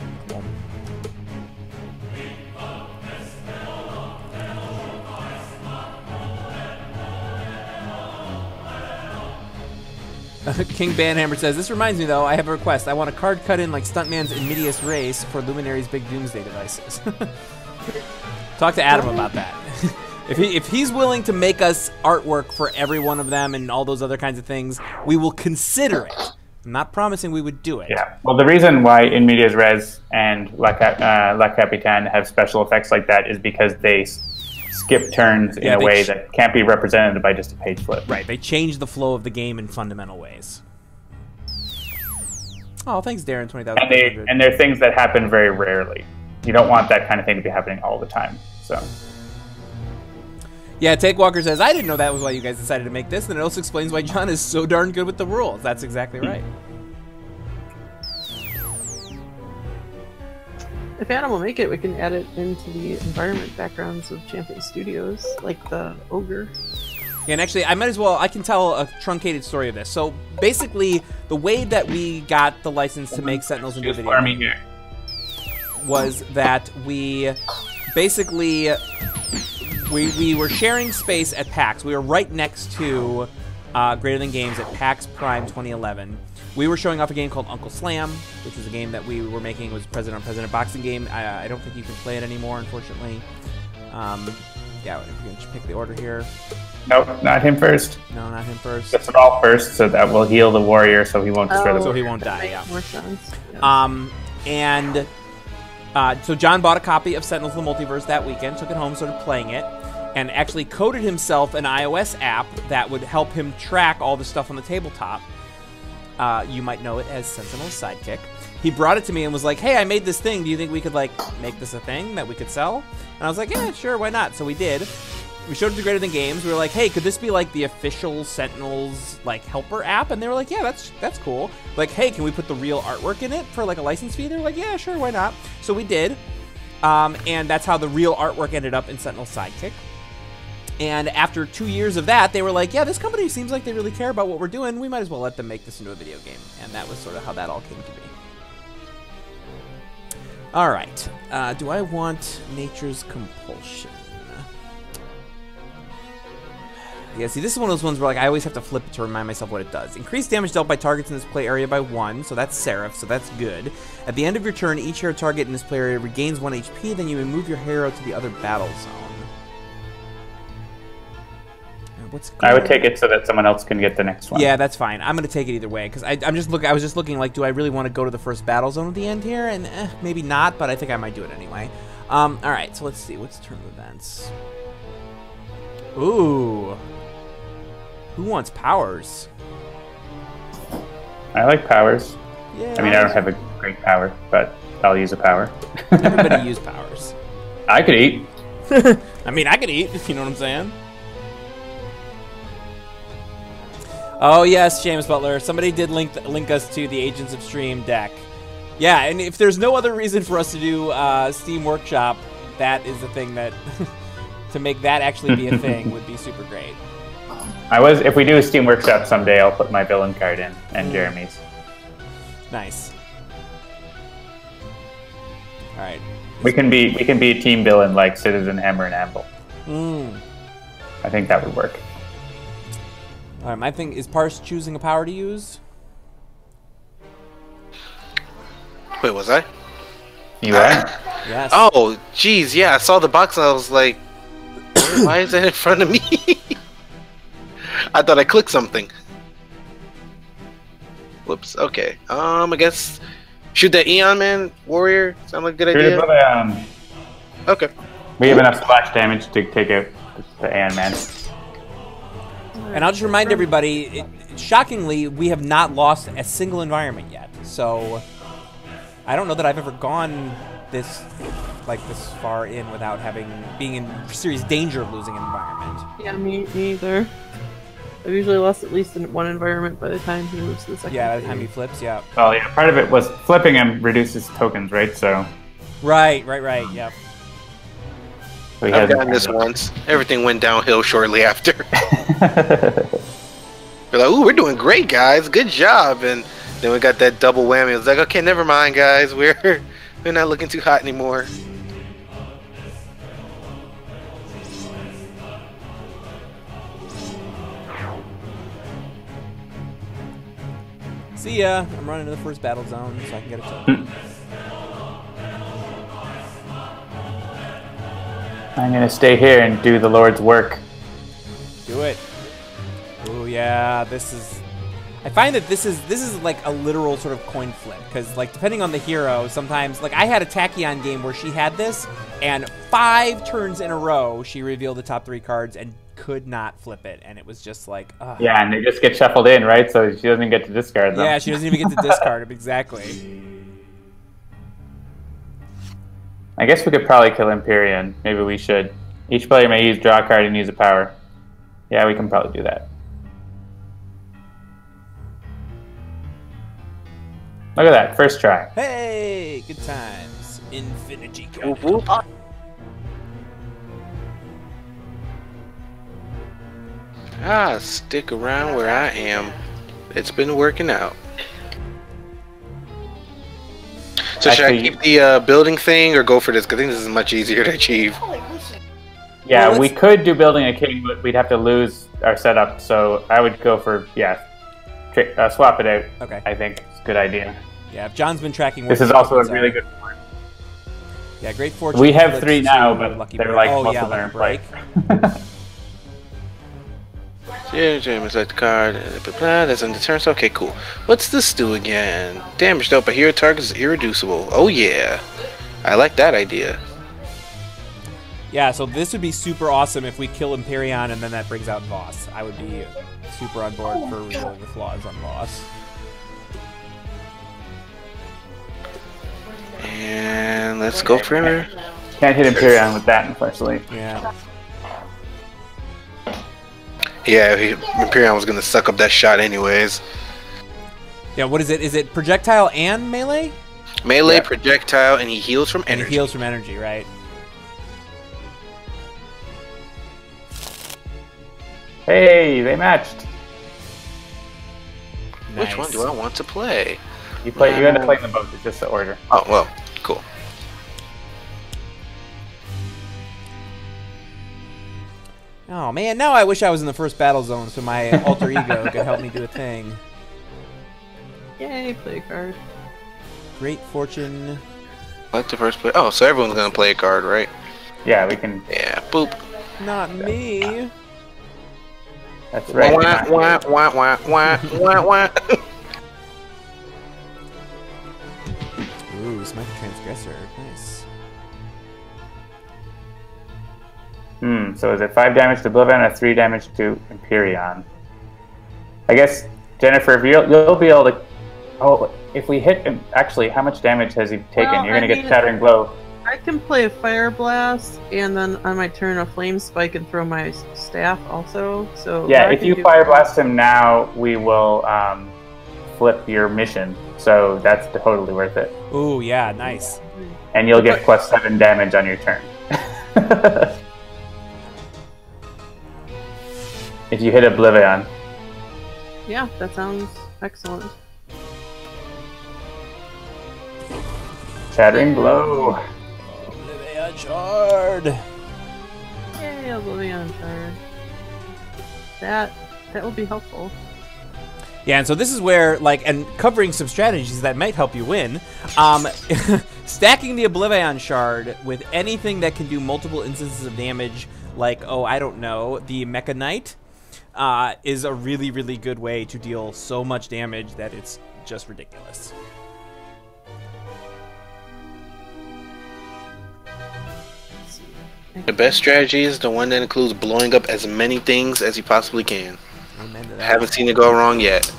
King Banhammer says, this reminds me, though, I have a request. I want a card cut in like Stuntman's Inmidious Race for Luminary's big Doomsday devices. Talk to Adam about that. If he's willing to make us artwork for every one of them and all those other kinds of things, we will consider it. I'm not promising we would do it. Yeah, well, the reason why Inmidious Res and La Capitan have special effects like that is because they skip turns in a way that can't be represented by just a page flip. Right, they change the flow of the game in fundamental ways. Oh, thanks, Darren, 20,000. And they're things that happen very rarely. You don't want that kind of thing to be happening all the time. So. Yeah, Take Walker says, I didn't know that was why you guys decided to make this, and it also explains why John is so darn good with the rules. That's exactly right. If Adam will make it, we can add it into the environment backgrounds of Champion Studios, like the Ogre. Yeah, and actually, I can tell a truncated story of this. So, basically, the way that we got the license to make Sentinels into a video game was that we basically, we were sharing space at PAX. We were right next to Greater Than Games at PAX Prime 2011. We were showing off a game called Uncle Slam, which is a game that we were making. It was a President-on-President boxing game. I don't think you can play it anymore, unfortunately. Yeah, if you can pick the order here. Nope, not him first. No, not him first. That's all first, so that will heal the warrior, so he won't destroy the So warrior. he won't die, yeah. More sense. Yes. So John bought a copy of Sentinels of the Multiverse that weekend, took it home, started playing it, and actually coded himself an iOS app that would help him track all the stuff on the tabletop. You might know it as Sentinel's sidekick. He brought it to me and was like, hey, I made this thing. Do you think we could, like, make this a thing that we could sell? And I was like, yeah, sure, why not? So we did. We showed it to Greater Than Games. We were like, hey, could this be, like, the official Sentinels, like, helper app? And they were like, yeah, that's cool. Like, hey, can we put the real artwork in it for, like, a license fee? They were like, yeah, sure, why not? So we did. And that's how the real artwork ended up in Sentinel's sidekick. And after 2 years of that, they were like, yeah, this company seems like they really care about what we're doing. We might as well let them make this into a video game. And that was sort of how that all came to be. All right. Do I want Nature's Compulsion? Yeah, see, this is one of those ones where, like, I always have to flip it to remind myself what it does. Increase damage dealt by targets in this play area by 1, so that's Seraph, so that's good. At the end of your turn, each hero target in this play area regains 1 HP, then you may move your hero to the other battle zone. I would take it so that someone else can get the next one. Yeah, that's fine. I'm gonna take it either way because I was just looking like, do I really want to go to the first battle zone at the end here? And maybe not, but I think I might do it anyway. All right, so let's see. What's turn of events? Ooh, who wants powers? I like powers. Yeah. I mean, I don't have a great power, but I'll use a power. Everybody use powers. I could eat. I mean, I could eat. If you know what I'm saying. Oh yes, James Butler. Somebody did link us to the Agents of Stream deck. Yeah, and if there's no other reason for us to do Steam Workshop, that is the thing that to make that actually be a thing would be super great. If we do a Steam Workshop someday, I'll put my villain card in and Jeremy's. Nice. All right. We can be a team villain like Citizen Hammer and Anvil. I think that would work. All right, my thing is Parse choosing a power to use. Wait, was I? You are? Yes. Oh, geez, yeah. I saw the box and I was like, why is that in front of me? I thought I clicked something. Whoops. Okay. I guess shoot that Aeon Man warrior. Sound like a good idea. Okay. We have enough splash damage to take out the Aeon Man. And I'll just remind everybody, shockingly, we have not lost a single environment yet. So I don't know that I've ever gone this far in without being in serious danger of losing an environment. Yeah, me either. I've usually lost at least in one environment by the time he moves to the second. Yeah, by the time he flips, yeah. Well, yeah, part of it was flipping him reduces tokens, right? So. Right, yep. So I've gotten this once. Everything went downhill shortly after. We're like, ooh, we're doing great, guys. Good job. And then we got that double whammy. It was like, okay, never mind, guys. We're not looking too hot anymore. See ya. I'm running to the first battle zone so I can get a token. I'm gonna stay here and do the Lord's work. Do it. Oh yeah, this is. I find that this is like a literal sort of coin flip because like depending on the hero, sometimes like I had a Tachyon game where she had this, and 5 turns in a row she revealed the top 3 cards and could not flip it, and it was just like. Yeah, and they just get shuffled in, right? So she doesn't get to discard them. Yeah, she doesn't even get to discard them exactly. I guess we could probably kill Empyrean. Maybe we should. Each player may draw a card and use a power. Yeah, we can probably do that. Look at that, first try. Hey, good times. Infinity card. Stick around where I am. It's been working out. So should I keep the building thing or go for this? Because I think this is much easier to achieve. Yeah, well, we could do building a king, but we'd have to lose our setup. So I would go for, swap it out. Okay. I think it's a good idea. Yeah, if John's been tracking... This is also a really good one. Yeah, Great Fortune. We have 3 now, but they're like most of them are in play. Yeah, select the card. That's on the turns. Okay, cool. What's this do again? Damage dealt by hero target is irreducible. Oh yeah, I like that idea. Yeah, so this would be super awesome if we kill Empyrean and then that brings out Voss. I would be super on board for revealing the flaws on Voss. And let's go for him. Can't hit Empyrean with that, unfortunately. Yeah. Yeah, Empyrean was gonna suck up that shot anyways. Yeah, what is it? Is it projectile and melee? Melee, projectile, and he heals from energy. And he heals from energy, right? Hey, they matched. Nice. Which one do I want to play? You end up playing them both. It's just the order. Oh, well, cool. Oh man, now I wish I was in the first battle zone so my alter ego could help me do a thing. Yay, play a card. Great fortune. Like the first play. Oh, so everyone's gonna play a card, right? Yeah, we can. Yeah, boop. Not me. That's right. Wah, wah, wah, wah, wah, wah, wah. Ooh, Smite the Transgressor. Nice. So is it 5 damage to Oblivion or 3 damage to Empyrean? I guess, Jennifer, if you'll be able to... Oh, if we hit him... Actually, how much damage has he taken? Well, You're going to get Shattering Blow. I can play a Fire Blast, and then on my turn a Flame Spike and throw my staff also. So yeah, if you Fire Blast him now, we will flip your mission. So that's totally worth it. Ooh, yeah, nice. And you'll get +7 damage on your turn. If you hit Oblivion. Yeah, that sounds excellent. Shattering Blow. Oblivion Shard. Yay, Oblivion Shard. That will be helpful. Yeah, and so this is where, like, and covering some strategies that might help you win, stacking the Oblivion Shard with anything that can do multiple instances of damage, like, oh, I don't know, the Mecha Knight, is a really, really good way to deal so much damage that it's just ridiculous. The best strategy is the one that includes blowing up as many things as you possibly can. I haven't seen it go wrong yet.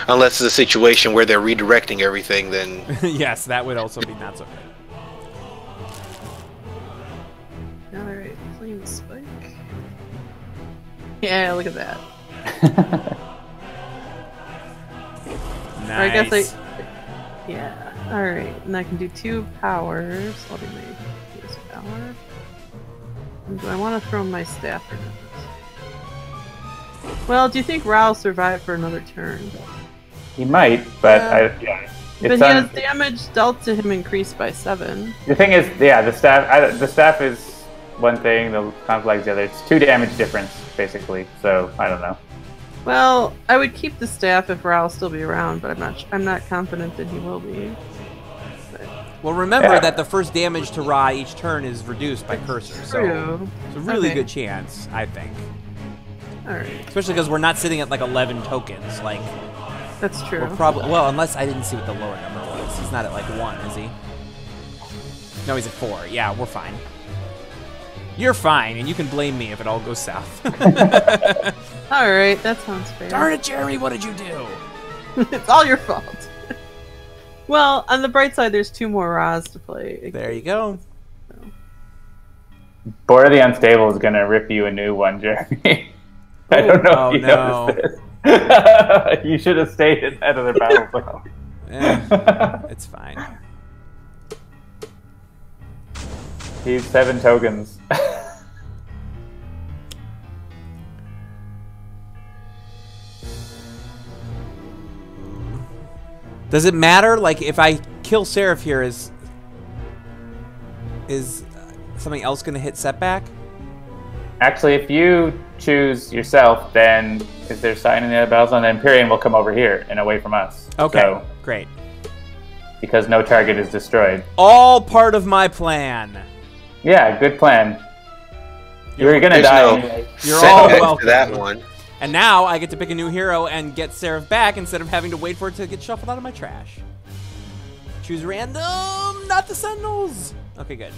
Unless it's a situation where they're redirecting everything, then... Yes, that would also be not so good. Alright, Flame Spike. Yeah, look at that. Nice. Or I guess yeah. Alright, and I can do 2 powers. I'll do my use power. And do I want to throw my staff or not? Well, do you think Ra will survive for another turn? He might, but But he has damage dealt to him increased by 7. The thing is, yeah, the staff is one thing, the conflict is the other. It's 2 damage difference, basically. So I don't know. Well, I would keep the staff if Ra will still be around, but I'm not confident that he will be. But... Well, remember that the first damage to Ra each turn is reduced by Cursor, so True. it's a really good chance, I think. Alright. Especially because we're not sitting at like 11 tokens, like... That's true. We're probably, well, unless I didn't see what the lower number was. He's not at like 1, is he? No, he's at 4. Yeah, we're fine. You're fine, and you can blame me if it all goes south. Alright, that sounds fair. Darn it, Jeremy, what did you do? It's all your fault. Well, on the bright side, there's 2 more Ra's to play. There you go. So. Bora the Unstable is going to rip you a new one, Jeremy. I don't know if you noticed this. You should have stayed in that other battle zone. Yeah, it's fine. He's 7 tokens. Does it matter? Like, if I kill Seraph here, is something else going to hit Setback? Actually, if you choose yourself, then is there sign in the other battle zone? The Empyrean will come over here and away from us. Okay, so, great. Because no target is destroyed. All part of my plan. Yeah, good plan. You're gonna die. You're all welcome. To that one. And now I get to pick a new hero and get Seraph back instead of having to wait for it to get shuffled out of my trash. Choose random, not the Sentinels. Okay, good.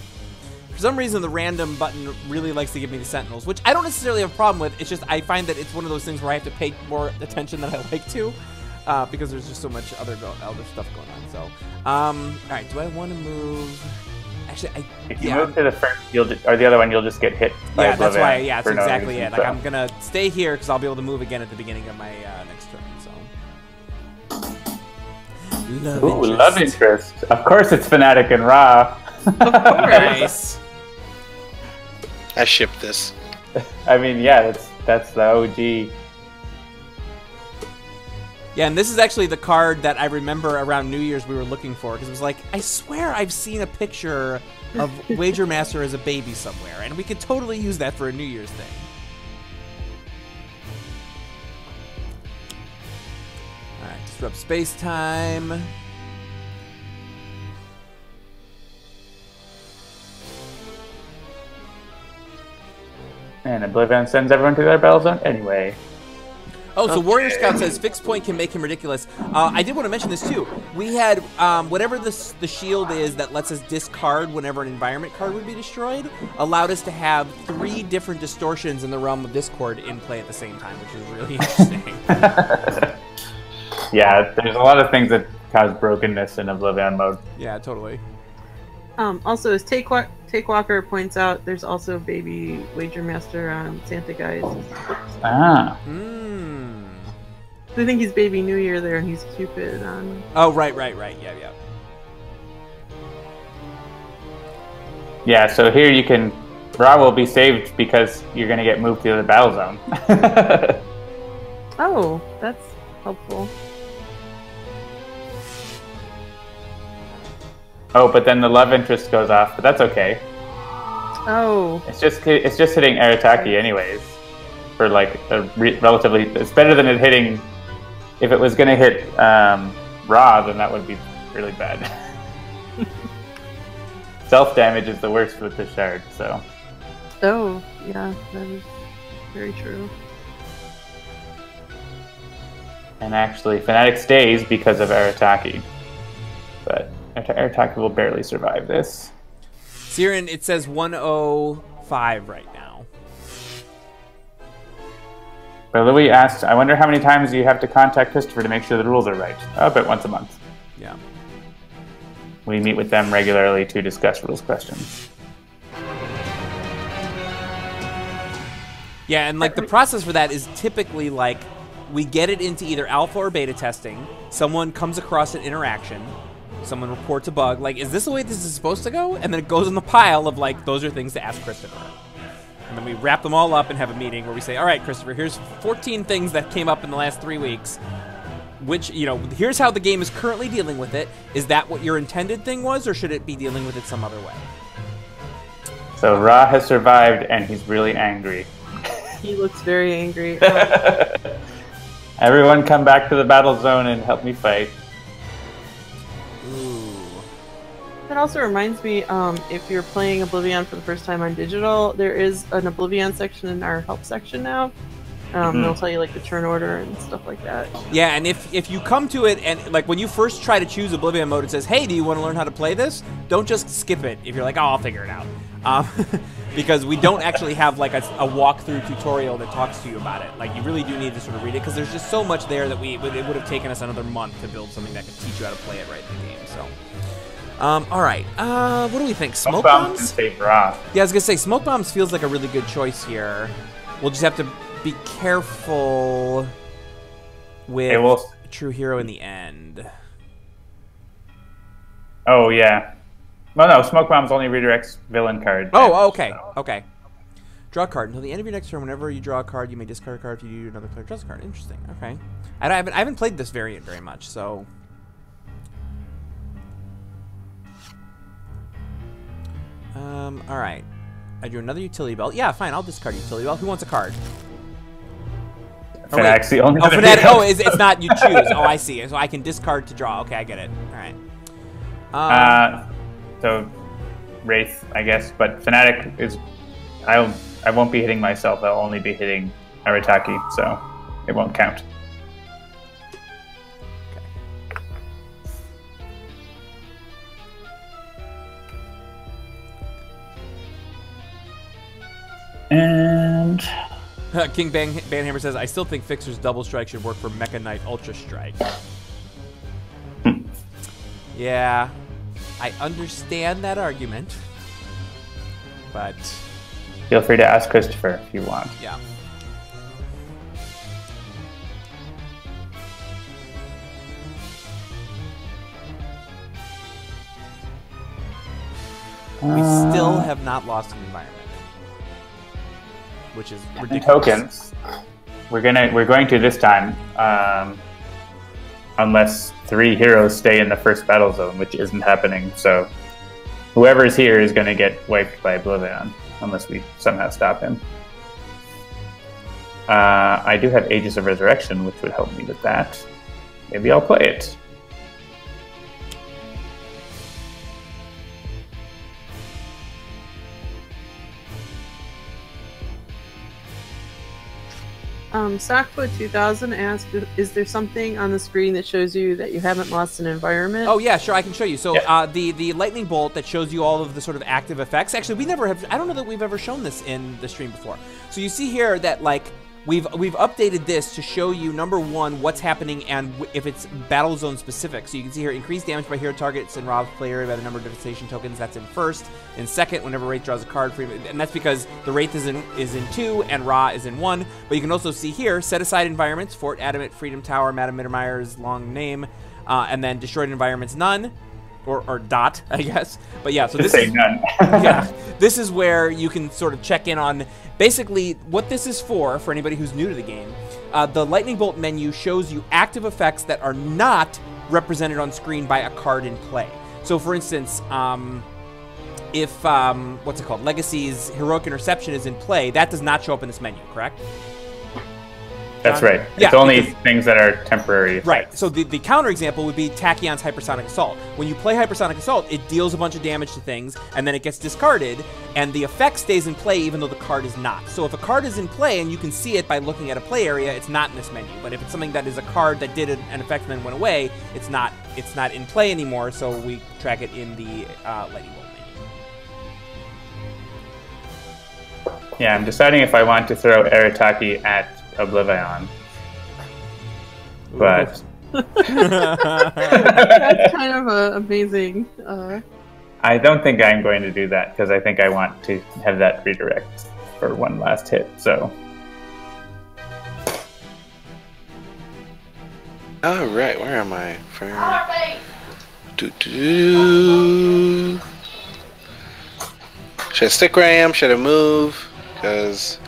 For some reason, the random button really likes to give me the Sentinels, which I don't necessarily have a problem with. It's just I find that it's one of those things where I have to pay more attention than I like to. because there's just so much other stuff going on. So, all right, do I want to move? Actually, if you move to the first, or the other one, you'll just get hit. Yeah, that's why. Yeah, that's exactly it. Like I'm gonna stay here because I'll be able to move again at the beginning of my next turn. So, love interest. Of course, it's Fnatic and Ra. Of course. Nice. I shipped this. I mean, yeah, that's the OG. Yeah, and this is actually the card that I remember around New Year's we were looking for, because it was like, I swear I've seen a picture of Wager Master as a baby somewhere, and we could totally use that for a New Year's thing. Alright, disrupt space-time. And Oblivion sends everyone to their battle zone anyway. Oh, so Warrior Scout says fixed point can make him ridiculous. I did want to mention this too. We had whatever the shield is that lets us discard whenever an environment card would be destroyed, allowed us to have 3 different distortions in the realm of Discord in play at the same time, which is really interesting. Yeah, there's a lot of things that cause brokenness in Oblivion mode. Yeah, totally. Also, as Takewalker points out, there's also baby Wager Master on Santa Guys. Ah. I think he's Baby New Year there, and he's Cupid on. Oh, right. Yeah. Yeah, so here you can... Ra will be saved because you're going to get moved to the battle zone. Oh, that's helpful. Oh, but then the love interest goes off, but that's okay. Oh. It's just hitting Arataki anyways. For like a relatively... It's better than it hitting... If it was going to hit Ra, then that would be really bad. Self-damage is the worst with the shard, so... Oh, yeah, that is very true. And actually, Fnatic stays because of Arataki. But Arataki will barely survive this. Siren, it says 105 right now. But Louis asked, I wonder how many times you have to contact Christopher to make sure the rules are right. Oh, about once a month. Yeah. We meet with them regularly to discuss rules questions. Yeah, and like the process for that is typically like we get it into either alpha or beta testing, someone comes across an interaction, someone reports a bug, like, is this the way this is supposed to go? And then it goes in the pile of like, those are things to ask Christopher. And then we wrap them all up and have a meeting where we say, all right, Christopher, here's 14 things that came up in the last 3 weeks. Which, you know, here's how the game is currently dealing with it. Is that what your intended thing was, or should it be dealing with it some other way? So Ra has survived, and he's really angry. He looks very angry. Everyone come back to the battle zone and help me fight. Ooh. That also reminds me, if you're playing Oblivion for the first time on digital, there is an Oblivion section in our help section now. They'll tell you like the turn order and stuff like that. Yeah, and if you come to it and like when you first try to choose Oblivion mode, it says, hey, do you want to learn how to play this? Don't just skip it if you're like, oh, I'll figure it out. Because we don't actually have like a walkthrough tutorial that talks to you about it. Like you really do need to sort of read it because there's just so much there that it would have taken us another month to build something that could teach you how to play it right in the game. So, all right, what do we think? Smoke bombs? Can save Ra. Yeah, I was gonna say smoke bombs feels like a really good choice here. We'll just have to be careful with True Hero in the end. Oh yeah. Well, no, Smoke Bombs only redirects villain card. Oh, okay. So. Okay. Draw a card. Until the end of your next turn, whenever you draw a card, you may discard a card. If you do, another player draws a card. Interesting. Okay. I haven't played this variant very much, so... Alright. I drew another utility belt. Yeah, fine. I'll discard a utility belt. Who wants a card? Fnatic's the only Fnatic. Oh, it's not you choose. Oh, I see. So I can discard to draw. Okay, I get it. Alright. So, Wraith, I guess, but Fnatic is... I won't be hitting myself, I'll only be hitting Arataki, so it won't count. Okay. And... King Banhammer says, I still think Fixer's Double Strike should work for Mecha Knight Ultra Strike. Yeah, I understand that argument, but... Feel free to ask Christopher if you want. Yeah. We still have not lost an environment, which is ridiculous. Tokens. We're going to this time, unless 3 heroes stay in the first battle zone, which isn't happening. So whoever's here is going to get wiped by OblivAeon, unless we somehow stop him. I do have Aegis of Resurrection, which would help me with that. Maybe I'll play it. Sockfoot 2000 asked, is there something on the screen that shows you that you haven't lost an environment? Oh yeah, sure, I can show you. So the lightning bolt that shows you all of the sort of active effects. Actually, we never have. I don't know that we've ever shown this in the stream before. So you see here that like we've updated this to show you number 1 what's happening and if it's battle zone specific. So you can see here increased damage by hero targets and Rob's player by the number of devastation tokens. That's in first. In second, whenever Wraith draws a card, and that's because the Wraith is in 2 and Ra is in 1. But you can also see here set aside environments: Fort, Adamant, Freedom Tower, Madame Mittermeier's long name, and then destroyed environments none. Or dot, I guess. But yeah, so this is none. Yeah, this is where you can sort of check in on basically what this is for anybody who's new to the game. The lightning bolt menu shows you active effects that are not represented on screen by a card in play. So for instance, if what's it called, Legacy's Heroic Interception is in play, that does not show up in this menu, correct? That's right. Yeah, it's only things that are temporary effects. Right. So the counter example would be Tachyon's Hypersonic Assault. When you play Hypersonic Assault, it deals a bunch of damage to things, and then it gets discarded, and the effect stays in play even though the card is not. So if a card is in play and you can see it by looking at a play area, it's not in this menu. But if it's something that is a card that did an effect and then went away, it's not in play anymore, so we track it in the lightning bolt menu. Yeah, I'm deciding if I want to throw Arataki at OblivAeon. But that's kind of amazing. I don't think I'm going to do that because I think I want to have that redirect for one last hit. So, all right, where am I? Should I stick where I am? Should I move? Because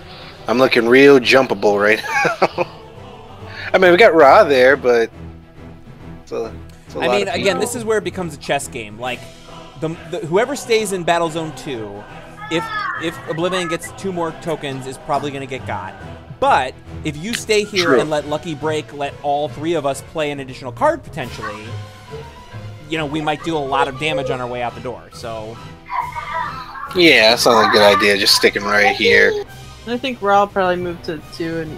I'm looking real jumpable right now. I mean, we got Ra there, but it's a I mean, again, this is where it becomes a chess game. Like, whoever stays in Battle Zone 2, if Oblivion gets 2 more tokens, is probably going to get got. But if you stay here and let Lucky Break let all 3 of us play an additional card potentially, you know, we might do a lot of damage on our way out the door. So, yeah, that sounds like a good idea. Just sticking right here. I think Ra will probably move to 2 and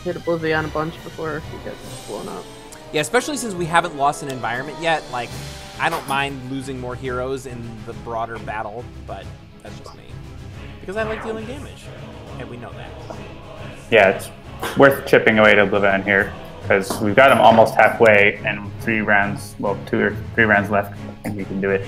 hit Oblivion a bunch before he gets blown up. Yeah, especially since we haven't lost an environment yet. Like, I don't mind losing more heroes in the broader battle, but that's just me. Because I like dealing damage, and we know that. Yeah, it's worth chipping away to Oblivion here, because we've got him almost halfway, and 3 rounds, well, 2 or 3 rounds left. I think we can do it.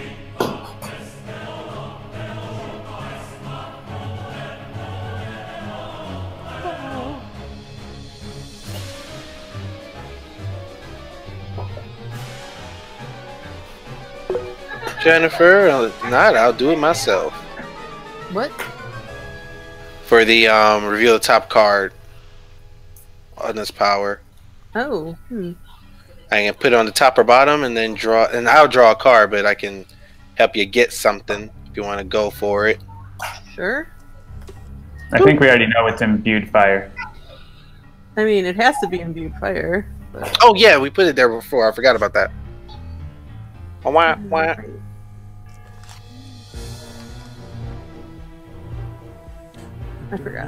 Jennifer, not, I'll do it myself. What? For the reveal the top card on this power. Oh. I can put it on the top or bottom and then draw, and I'll draw a card, but I can help you get something if you want to go for it. Sure. I think we already know it's imbued fire. I mean, it has to be imbued fire. But... Oh yeah, we put it there before. I forgot about that. Wah, wah. I forgot.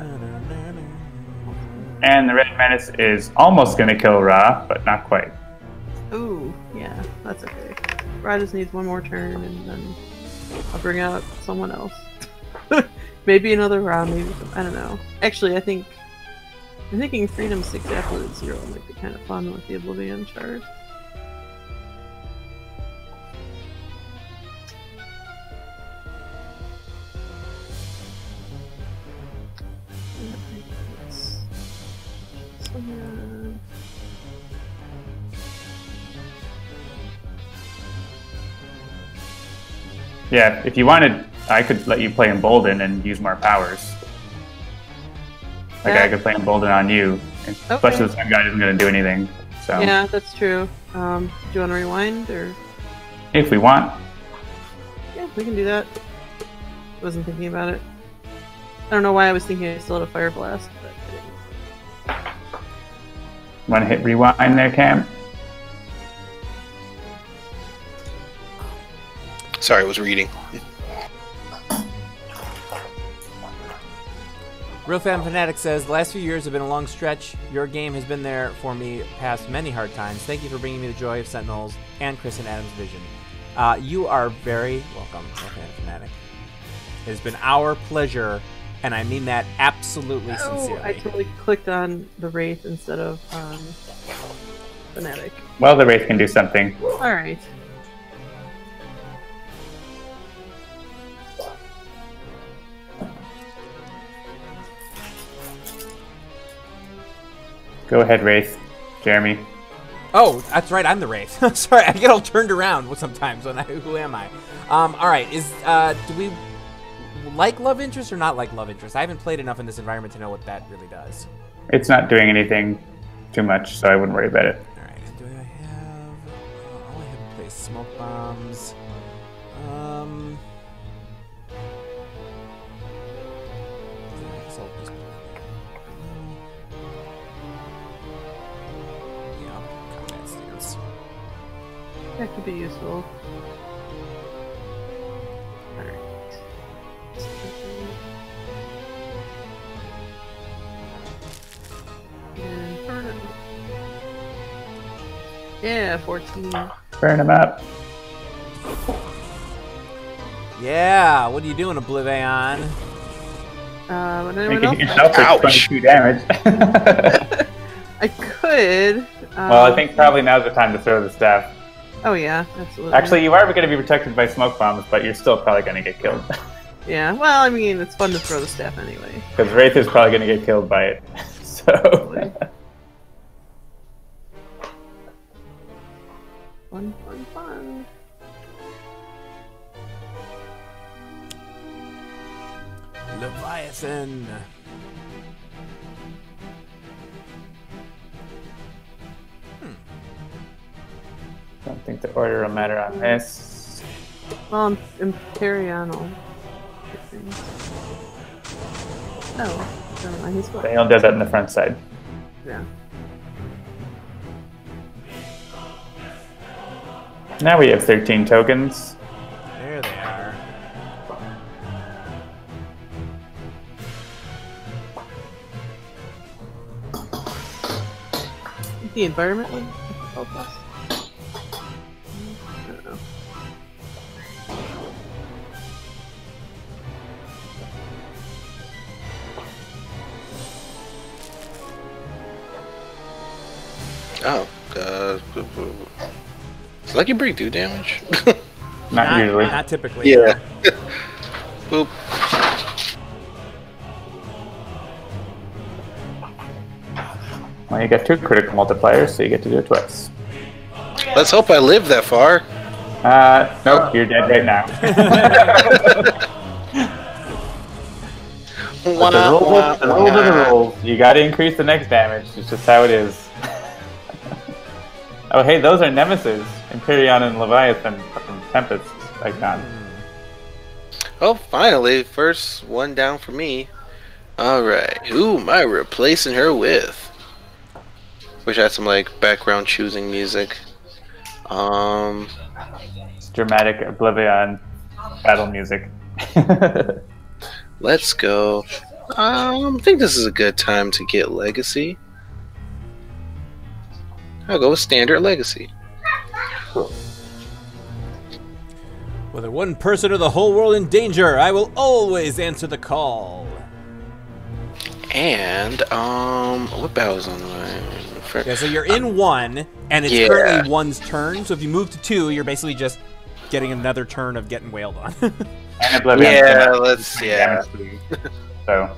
And the Red Menace is almost going to kill Ra, but not quite. Ooh, yeah, that's okay. Ra just needs 1 more turn, and then I'll bring out someone else. Maybe another Ra, maybe some, I don't know. Actually, I think I'm thinking Freedom 6 Absolute 0 might be kind of fun with the Oblivion chart. Yeah, if you wanted, I could let you play Embolden and use more powers. Like, I could play Embolden on you, especially the Sun Guide isn't going to do anything. So yeah, that's true. Do you want to rewind, or? If we want. Yeah, we can do that. Wasn't thinking about it. I don't know why I was thinking I still had a Fire Blast, but I didn't. Want to hit rewind there, Cam? Sorry, I was reading. Real Fan Fanatic says, the last few years have been a long stretch. Your game has been there for me past many hard times. Thank you for bringing me the joy of Sentinels and Chris and Adam's vision. You are very welcome, Real Fan Fanatic. It has been our pleasure, and I mean that absolutely sincerely. I totally clicked on the Wraith instead of Fanatic. Well, the Wraith can do something. Alright. Go ahead, Wraith. Jeremy. Oh, that's right, I'm the Wraith. Sorry, I get all turned around sometimes when who am I? Alright, do we like Love Interest or not like Love Interest? I haven't played enough in this environment to know what that really does. It's not doing anything too much, so I wouldn't worry about it. Alright, do I have... I only have to play Smoke Bombs. That could be useful. Alright. And burn it. Yeah, 14. Burn him up. Yeah, what are you doing, OblivAeon? When anyone Making else yourself take 22 damage. I could. Well, I think probably now's the time to throw the staff. Oh yeah, absolutely. Actually, you are going to be protected by smoke bombs, but you're still probably going to get killed. Yeah, well, I mean, it's fun to throw the staff anyway. Because Wraith is probably going to get killed by it. So. Fun, fun, fun. Leviathan. Don't think the order will matter on this. Well, Imperial. Oh, never mind. He's what? They only does that in the front side. Yeah. Now we have 13 tokens. There they are. The environment one help us. I don't know. Oh, does Lucky Break do damage? Not usually. Not typically. Yeah. Boop. Well, you get 2 critical multipliers, so you get to do it twice. Let's hope I live that far. Nope, you're dead right now. The rules are the rules. You gotta increase the next damage. It's just how it is. Oh, hey, those are Nemesis. Imperion and Leviathan from Tempest icon. Oh, finally. First one down for me. Alright. Who am I replacing her with? Wish I had some, like, background choosing music. It's dramatic Oblivion battle music. Let's go. I think this is a good time to get Legacy. I'll go with standard Legacy. Whether one person or the whole world in danger, I will always answer the call. And what battle's on the line? Yeah, so you're in 1, and it's currently 1's turn. So if you move to 2, you're basically just getting another turn of getting wailed on. And Oblivion. Yeah, let's So.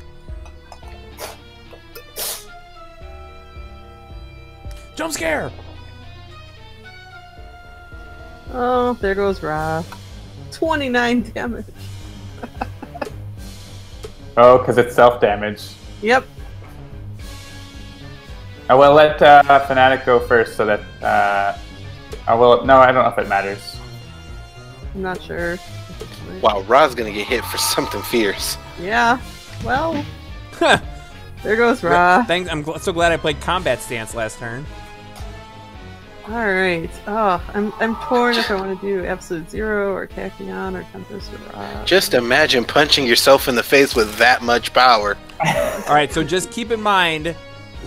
Jump scare! Oh, there goes Ra. 29 damage. Oh, because it's self-damage. Yep. I will let Fnatic go first so that I will. No, I don't know if it matters. I'm not sure. Wow, Ra's gonna get hit for something fierce. Yeah. Well. There goes Ra. Thanks. I'm so glad I played Combat Stance last turn. All right. Oh, I'm torn if I want to do Absolute Zero or Tachyon or Tempest or Ra. Just imagine punching yourself in the face with that much power. All right. So just keep in mind,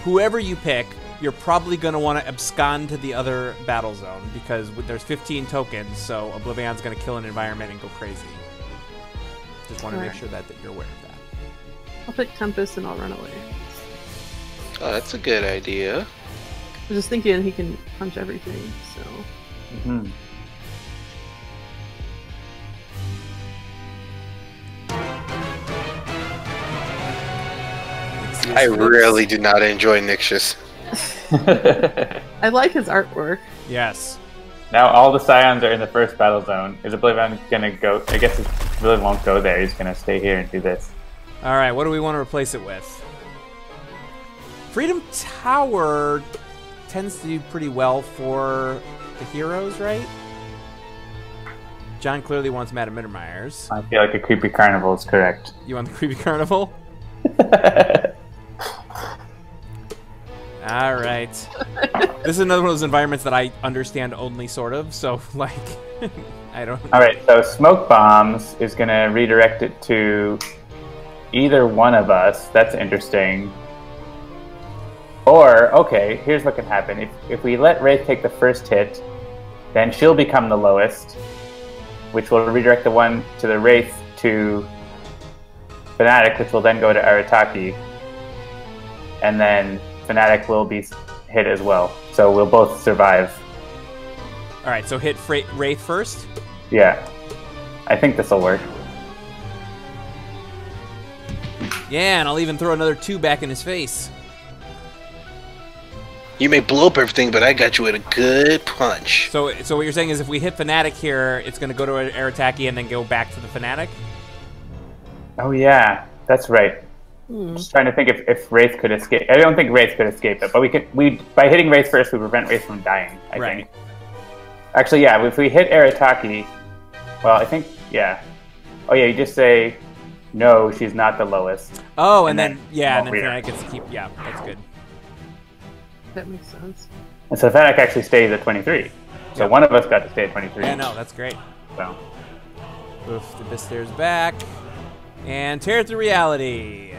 whoever you pick, you're probably going to want to abscond to the other battle zone because there's 15 tokens, so Oblivion's going to kill an environment and go crazy. Just want to make sure that you're aware of that. I'll pick Tempest and I'll run away. Oh, that's a good idea. I was just thinking he can punch everything, so... Mm-hmm. I really do not enjoy Nixus. I like his artwork. Yes. Now all the Scions are in the first battle zone. Is Oblivion gonna go? I guess Oblivion won't go there. He's gonna stay here and do this. All right. What do we want to replace it with? Freedom Tower tends to do pretty well for the heroes, right? John clearly wants Madame Mittermeyer's. I feel like a creepy carnival is correct. You want the creepy carnival? All right. This is another one of those environments that I understand only sort of, so like I don't. All right, so smoke bombs is gonna redirect it to either one of us. That's interesting. Or okay, here's what can happen: if we let Wraith take the first hit, then she'll become the lowest, which will redirect the one to the Wraith to Fnatic, which will then go to Arataki, and then Fnatic will be hit as well. So we'll both survive. All right, so hit Wraith first. Yeah, I think this will work. Yeah, and I'll even throw another 2 back in his face. You may blow up everything, but I got you with a good punch. So what you're saying is if we hit Fnatic here, it's going to go to Arataki and then go back to the Fnatic? Oh yeah, that's right. I'm just trying to think if Wraith could escape. I don't think Wraith could escape it, but we by hitting Wraith first, we prevent Wraith from dying. I think. Actually, yeah. If we hit Arataki, well, I think yeah. Oh yeah, you just say no. She's not the lowest. Oh, and then Fnatic gets to keep. Yeah, that's good. That makes sense. And so Fnatic actually stays at 23. So one of us got to stay at 23. Yeah, no, that's great. So. Oof, the Bistier's back. And tear through reality.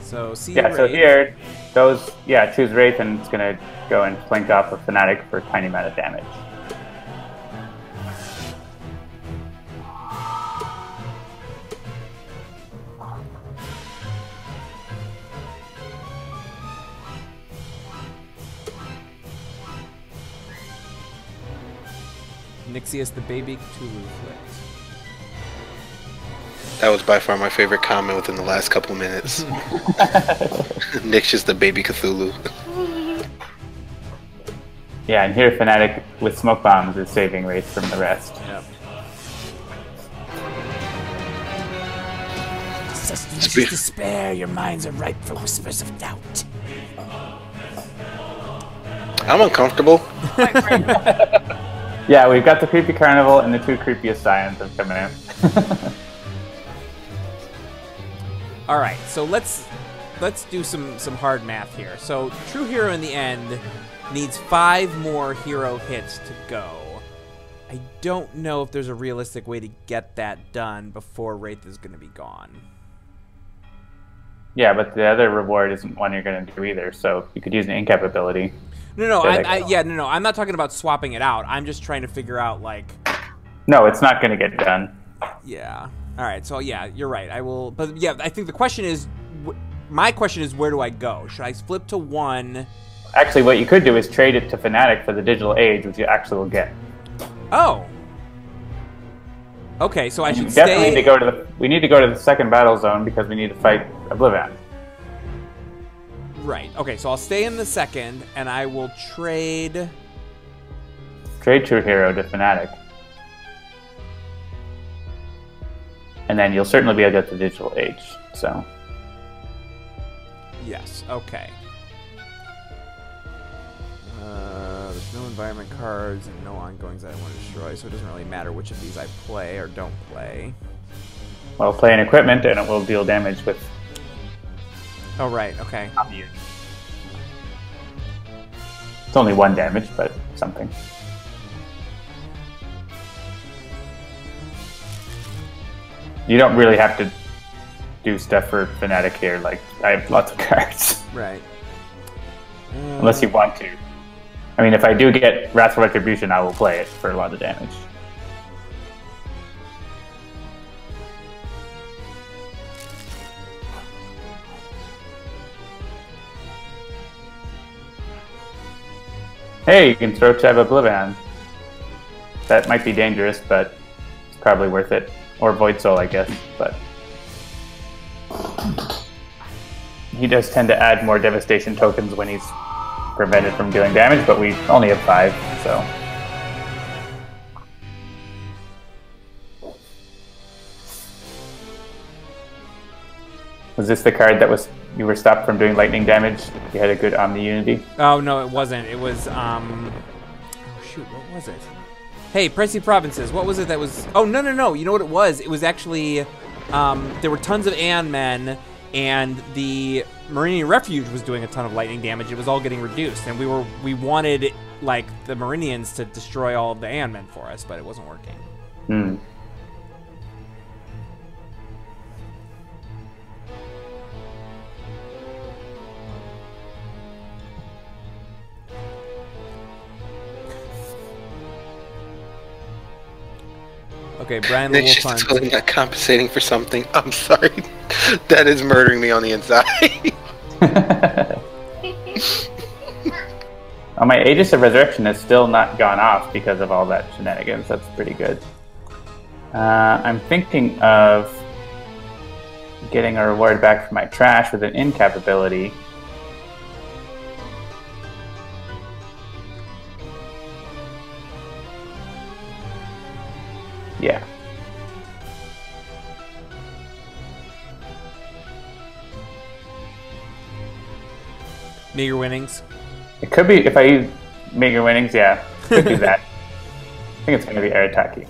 So see yeah, Wraith. so here, choose Wraith and it's gonna go and flank off of Fnatic for a tiny amount of damage. Nixius the baby Cthulhu flipped. That was by far my favorite comment within the last couple minutes. Nick's just the baby Cthulhu. Yeah, and here Fnatic with smoke bombs is saving Wraith from the rest. Yep. Suspicious despair, your minds are ripe for whispers of doubt. I'm uncomfortable. Yeah, we've got the creepy carnival and the 2 creepiest Scions have come in. All right, so let's do some hard math here. So True Hero in the end needs 5 more hero hits to go. I don't know if there's a realistic way to get that done before Wraith is going to be gone. Yeah, but the other reward isn't one you're going to do either, so you could use an incap ability. No, I'm not talking about swapping it out. I'm just trying to figure out, like... No, it's not going to get done. Yeah. All right, so yeah, you're right. I will... But yeah, I think the question is, my question is, where do I go? Should I flip to 1? Actually, what you could do is trade it to Fnatic for the Digital Age, which you actually will get. Oh. Okay, so I should definitely need to go to the. We need to go to the second battle zone because we need to fight Oblivion. Right. Okay, so I'll stay in the second, and I will trade. Trade True Hero to Fnatic. And then you'll certainly be able to get the Digital Age, so. Yes, okay. There's no environment cards and no ongoings that I want to destroy, so it doesn't really matter which of these I play or don't play. Well, play an equipment and it will deal damage with... Oh, right, okay. It's only 1 damage, but something. You don't really have to do stuff for Fnatic here, like, I have lots of cards. Right. Unless you want to. I mean, if I do get Wrathful Retribution, I will play it for a lot of damage. Hey, you can throw Chab Oblivion. That might be dangerous, but it's probably worth it. Or Void Soul, I guess, but... He does tend to add more Devastation tokens when he's prevented from dealing damage, but we only have 5, so... Was this the card that was you were stopped from doing lightning damage? You had a good Omni Unity? Oh, no, it wasn't. It was, Oh, shoot, what was it? Hey, Pricey Provinces, what was it that was... Oh, no, no, no, you know what it was? It was actually, there were tons of Aeon Men, and the Maerynian Refuge was doing a ton of lightning damage. It was all getting reduced, and we wanted, like, the Maerynians to destroy all of the Aeon Men for us, but it wasn't working. Hmm. Okay, Brian the It's Wolf just totally not compensating for something. I'm sorry. That is murdering me on the inside. Oh, my Aegis of Resurrection has still not gone off because of all that shenanigans. That's pretty good. I'm thinking of getting a reward back for my trash with an in-cap ability. Yeah. Meager winnings. It could be, if I use Meager winnings, yeah. Could do that. I think it's going to be Arataki.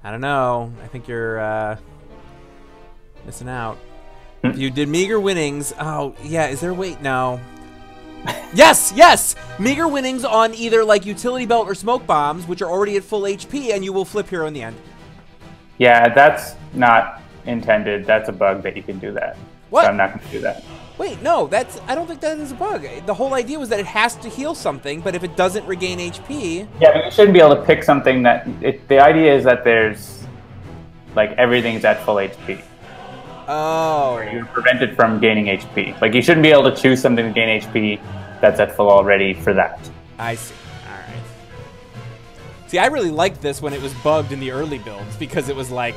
I don't know. I think you're missing out. If you did Meager winnings, oh, yeah, is there a wait? No. Yes, yes! Meager winnings on either like Utility Belt or Smoke Bombs, which are already at full HP, and you will flip hero in the end. Yeah, that's not intended. That's a bug that you can do that. What? So I'm not going to do that. Wait, no, I don't think that is a bug. The whole idea was that it has to heal something, but if it doesn't regain HP... Yeah, but you shouldn't be able to pick something that... the idea is that there's... like, everything's at full HP. Oh. Or you're prevented from gaining HP. Like, you shouldn't be able to choose something to gain HP that's at full already for that. I see. Alright. See, I really liked this when it was bugged in the early builds, because it was like...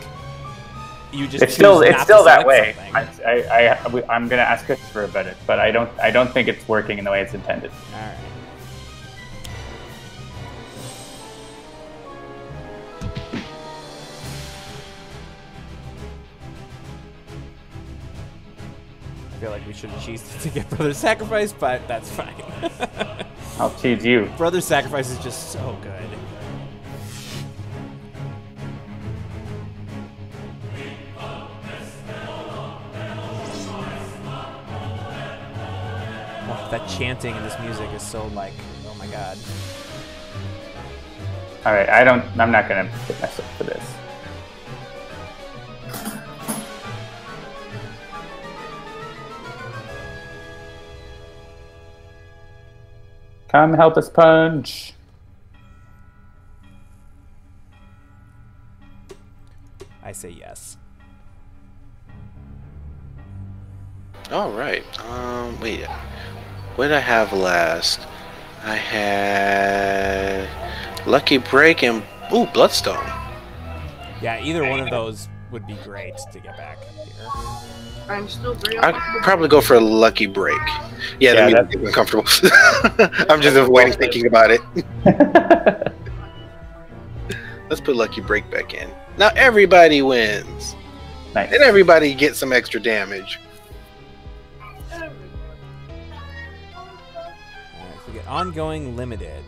You just it's still that way. Something. I'm gonna ask Christopher about it, but I don't think it's working in the way it's intended. All right. I feel like we should have cheesed to get Brother's Sacrifice, but that's fine. I'll cheese you. Brother's Sacrifice is just so good. That chanting in this music is so like, oh my god. All right, I'm not gonna hit myself for this. Come help us punch. I say yes. All right. Wait. What did I have last? I had Lucky Break and Bloodstone. Yeah, either one of those would be great to get back here. I'm still very I'd probably go for a Lucky Break. Yeah, that makes me uncomfortable. I'm just avoiding thinking about it. Let's put Lucky Break back in. Now everybody wins. Nice. And everybody gets some extra damage. Alright, so we get ongoing limited.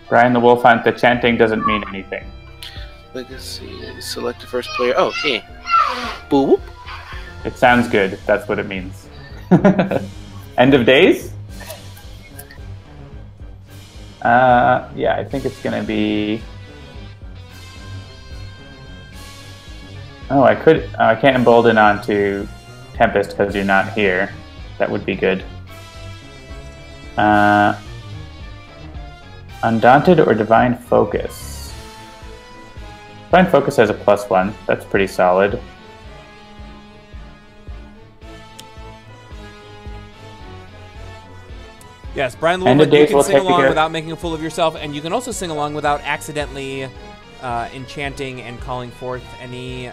Brian the Wolf Hunt, the chanting doesn't mean anything. Legacy, select the first player. Oh, hey. Boop. It sounds good. That's what it means. End of days? Yeah, I think it's going to be... Oh, I can't embolden onto Tempest because you're not here. That would be good. Undaunted or Divine Focus? Divine Focus has a +1. That's pretty solid. Yes, Brian the Wolf, you can sing along without making a fool of yourself, and you can also sing along without accidentally enchanting and calling forth any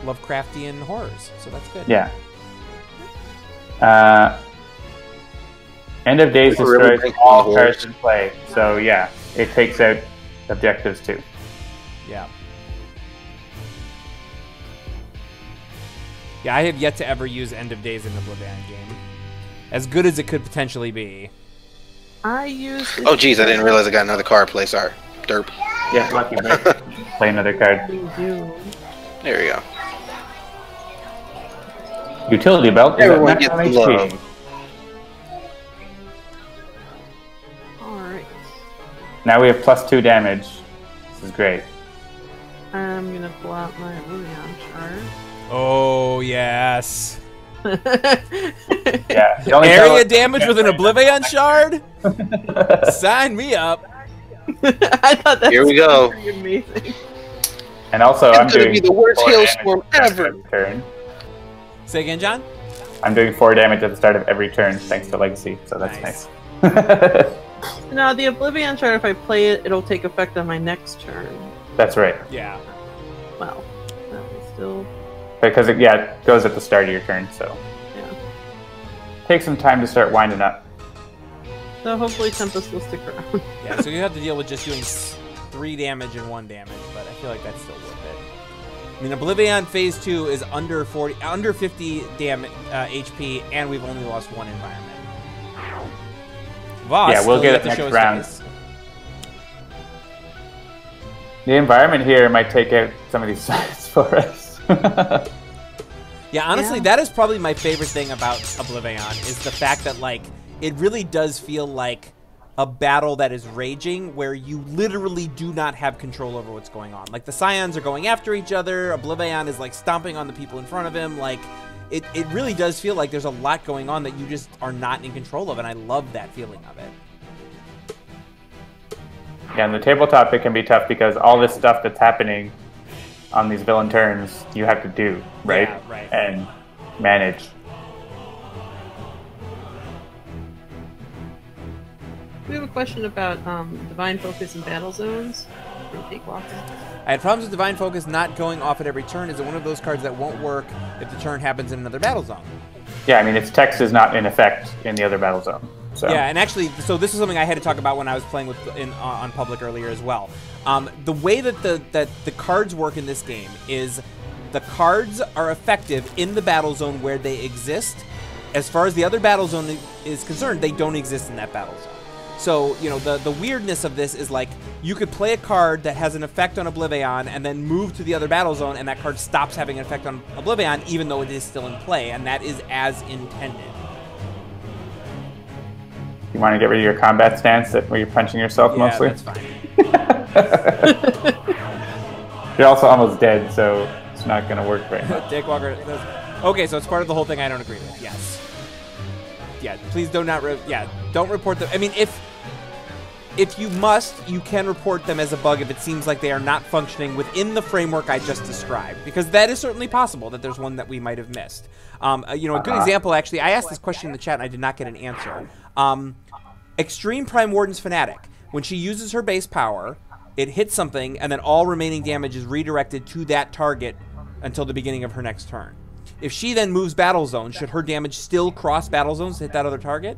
Lovecraftian horrors. So that's good. Yeah. End of Days destroys all cards in play. So yeah, it takes out objectives too. Yeah. Yeah, I have yet to ever use End of Days in the Oblivion game. As good as it could potentially be. I used... Oh, geez, I didn't realize I got another card play. Sorry. Derp. Yeah, lucky break. Play another card. There we go. Utility belt. Everyone gets love. Alright. Now we have +2 damage. This is great. I'm gonna pull out my Oblivion shard. Oh, yes. Yeah. Area damage with an Oblivion shard? Sign me up. I thought that Here we go. pretty amazing. And also, It's I'm gonna doing be the worst 4 hailstorm damage ever. every turn. Say again, John? I'm doing 4 damage at the start of every turn thanks to Legacy, so that's Nice. nice. Now, the Oblivion shard, if I play it, it'll take effect on my next turn. That's right. Yeah. Well, that was still... Because it goes at the start of your turn, so Yeah. take some time to start winding up. So hopefully Tempest will stick around. Yeah, so you have to deal with just doing 3 damage and 1 damage, but I feel like that's still worth it. I mean, Oblivion Phase 2 is under 50 damage HP, and we've only lost 1 environment. Voss, Yeah, we'll get it next round. The environment here might take out some of these sides for us. Yeah, honestly, that is probably my favorite thing about Oblivion, is the fact that, like, it really does feel like a battle that is raging where you literally do not have control over what's going on. Like, the Scions are going after each other, Oblivion is, like, stomping on the people in front of him, like... It really does feel like there's a lot going on that you just are not in control of, and I love that feeling of it. Yeah, and the tabletop, it can be tough because all this stuff that's happening on these villain turns, you have to do, right? Yeah, right. And manage. We have a question about Divine Focus and Battle Zones. I had problems with Divine Focus not going off at every turn. Is it one of those cards that won't work if the turn happens in another battle zone? Yeah, I mean, its text is not in effect in the other battle zone. So. Yeah, and actually, so this is something I had to talk about when I was playing with on Public earlier as well. The way that the cards work in this game is the cards are effective in the battle zone where they exist. As far as the other battle zone is concerned, they don't exist in that battle zone. So, you know, the weirdness of this is, like, you could play a card that has an effect on Oblivion and then move to the other battle zone, and that card stops having an effect on Oblivion, even though it is still in play, and that is as intended. You want to get rid of your combat stance where you're punching yourself mostly? Yeah, that's fine. You're also almost dead, so it's not going to work right now. Dick Walker. Okay, so it's part of the whole thing I don't agree with. Yes. Yeah, please don't report the... I mean, if you must, you can report them as a bug if it seems like they are not functioning within the framework I just described, because that is certainly possible that there's one that we might have missed. You know, a good example, actually, I asked this question in the chat and I did not get an answer. Extreme Prime Warden's Fanatic, when she uses her base power, it hits something, and then all remaining damage is redirected to that target until the beginning of her next turn. If she then moves battle zones, should her damage still cross battle zones to hit that other target?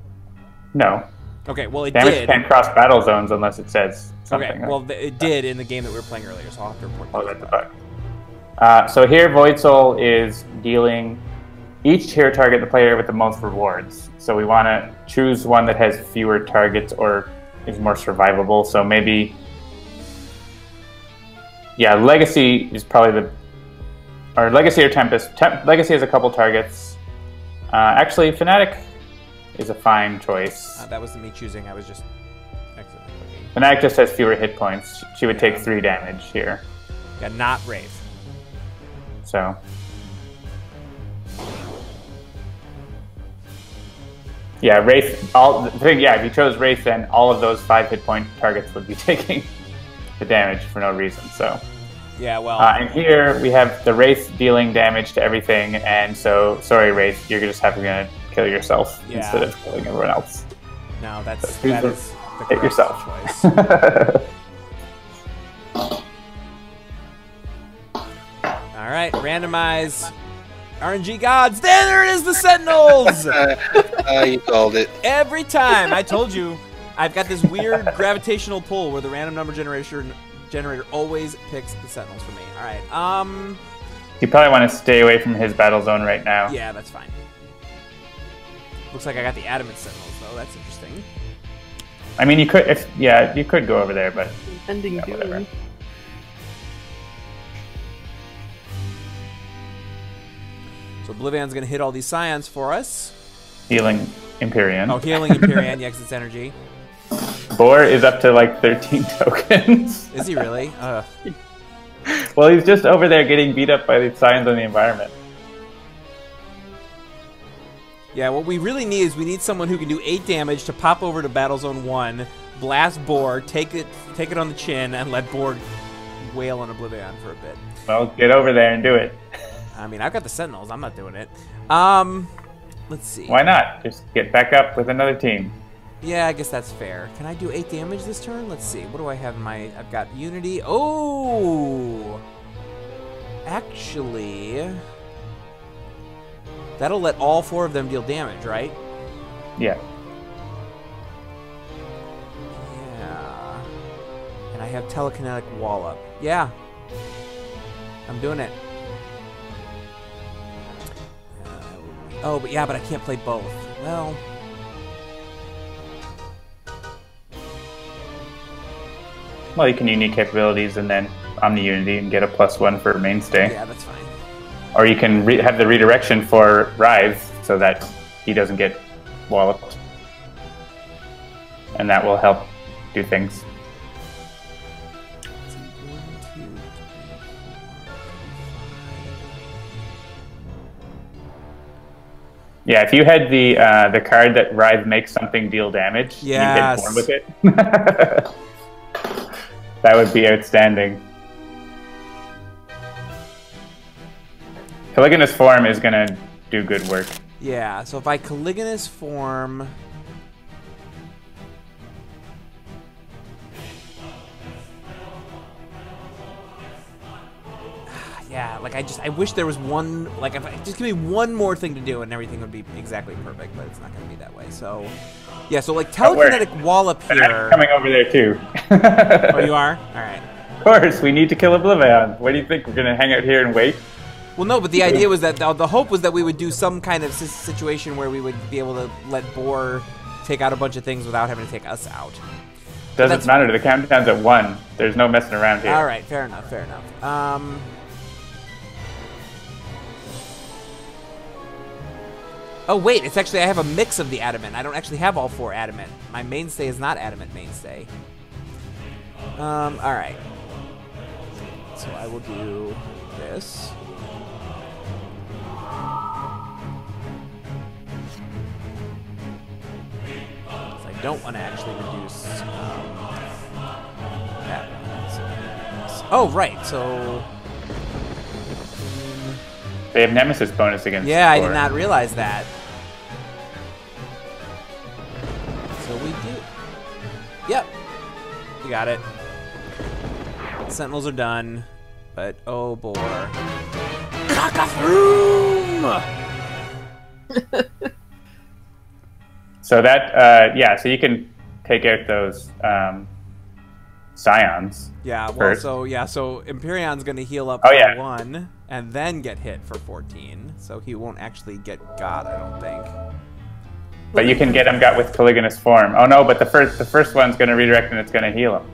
No. Okay, well, it Damage did. can't cross battle zones unless it says something. Okay, well, it did in the game that we were playing earlier, so I'll have to report that. Oh, that's a bug. So here, Void Soul is dealing each hero target the player with the most rewards. So we want to choose one that has fewer targets or is more survivable. So maybe, yeah, Legacy is probably the, or Legacy or Tempest. Legacy has a couple targets. Actually, Fanatic is a fine choice. That wasn't me choosing. I was just accidentally clicking. Fanatic just has fewer hit points. She would take 3 damage here. Yeah, not Wraith. So. Yeah, Wraith. If you chose Wraith, then all of those 5 hit point targets would be taking the damage for no reason. So. Yeah, well. And here we have the Wraith dealing damage to everything, and so sorry, Wraith, you're just having to kill yourself instead of killing everyone else. No, that is hit the correct yourself. choice. All right, randomize. RNG gods. There it is, the Sentinels! You called it. Every time. I told you. I've got this weird gravitational pull where the random number generator always picks the Sentinels for me. All right. You probably want to stay away from his battle zone right now. Yeah, that's fine. Looks like I got the Adamant Sentinels, though. That's interesting. I mean, you could, you could go over there, but Impending doom. So Oblivion's going to hit all these Scions for us. Healing Empyrean. Oh, healing Empyrean, yeah, 'cause it's energy. Boar is up to like 13 tokens. Is he really? Well, he's just over there getting beat up by the Scions on the environment. Yeah, what we really need is we need someone who can do 8 damage to pop over to Battle Zone 1, blast Boar, take it on the chin, and let Boar wail on Oblivion for a bit. Well, get over there and do it. I mean, I've got the Sentinels. I'm not doing it. Let's see. Why not? Just get back up with another team. Yeah, I guess that's fair. Can I do 8 damage this turn? Let's see. What do I have in my... I've got Unity. Oh! Actually... That'll let all 4 of them deal damage, right? Yeah. Yeah. And I have telekinetic wall up. Yeah. I'm doing it. Oh, but yeah, but I can't play both. Well... Well, you can unique capabilities and then Omni-Unity and get a +1 for mainstay. Yeah, that's fine. Or you can have the redirection for Writhe so that he doesn't get walloped. And that will help do things. Yeah, if you had the card that Writhe makes something deal damage, yes. You hit 4 with it. That would be outstanding. Caligula's form is gonna do good work. Yeah, so if I Caligula's form... Yeah, like I wish there was one, like if I just give me one more thing to do and everything would be exactly perfect, but it's not going to be that way. So, yeah, so like telekinetic wallop here. I'm coming over there too. Oh, you are? All right. Of course, we need to kill OblivAeon. What do you think? We're going to hang out here and wait? Well, no, but the idea was that the hope was that we would do some kind of situation where we would be able to let Boar take out a bunch of things without having to take us out. Doesn't matter. The countdown's at 1. There's no messing around here. All right, fair enough, fair enough. Oh, wait, it's actually, I have a mix of the Adamant. I don't actually have all 4 Adamant. My mainstay is not Adamant mainstay. All right. So I will do this. I don't want to actually reduce Oh, right. So they have Nemesis bonus against. Yeah, I did not realize that. So we do. Yep. We got it. Sentinels are done. But, oh, boy. Cock-a-throom! So that, yeah, so you can take out those Scions. Yeah, well, first. so Empyrion's going to heal up Oh, for yeah. 1 and then get hit for 14. So he won't actually get got, I don't think. But you can get him got with Polygonous Form. Oh no, but the first one's going to redirect and it's going to heal him.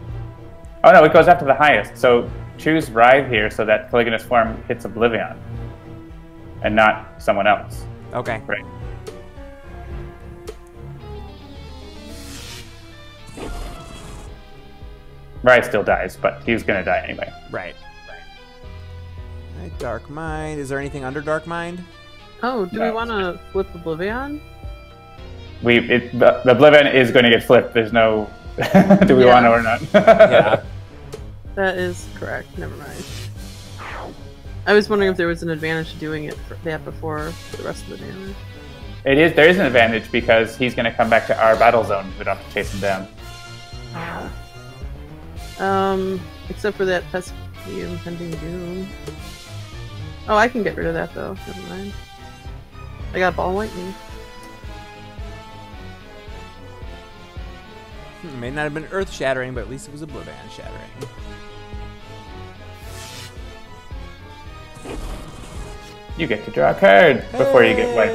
Oh no, it goes after the highest. So choose Writhe here so that Polygonous Form hits Oblivion. And not someone else. Okay. Right. Writhe still dies, but he's going to die anyway. Right. Right, Dark Mind. Is there anything under Dark Mind? Oh, do we want to flip Oblivion? The Oblivion is going to get flipped. There's no... do we want to or not? Yeah. That is correct. Never mind. I was wondering if there was an advantage to doing it that before the rest of the damage. There is an advantage because he's going to come back to our battle zone. We don't have to chase him down. Except for that pesky impending doom. Oh, I can get rid of that though. Never mind. I got ball lightning. It may not have been earth-shattering, but at least it was Oblivion shattering. You get to draw a card before you get wiped.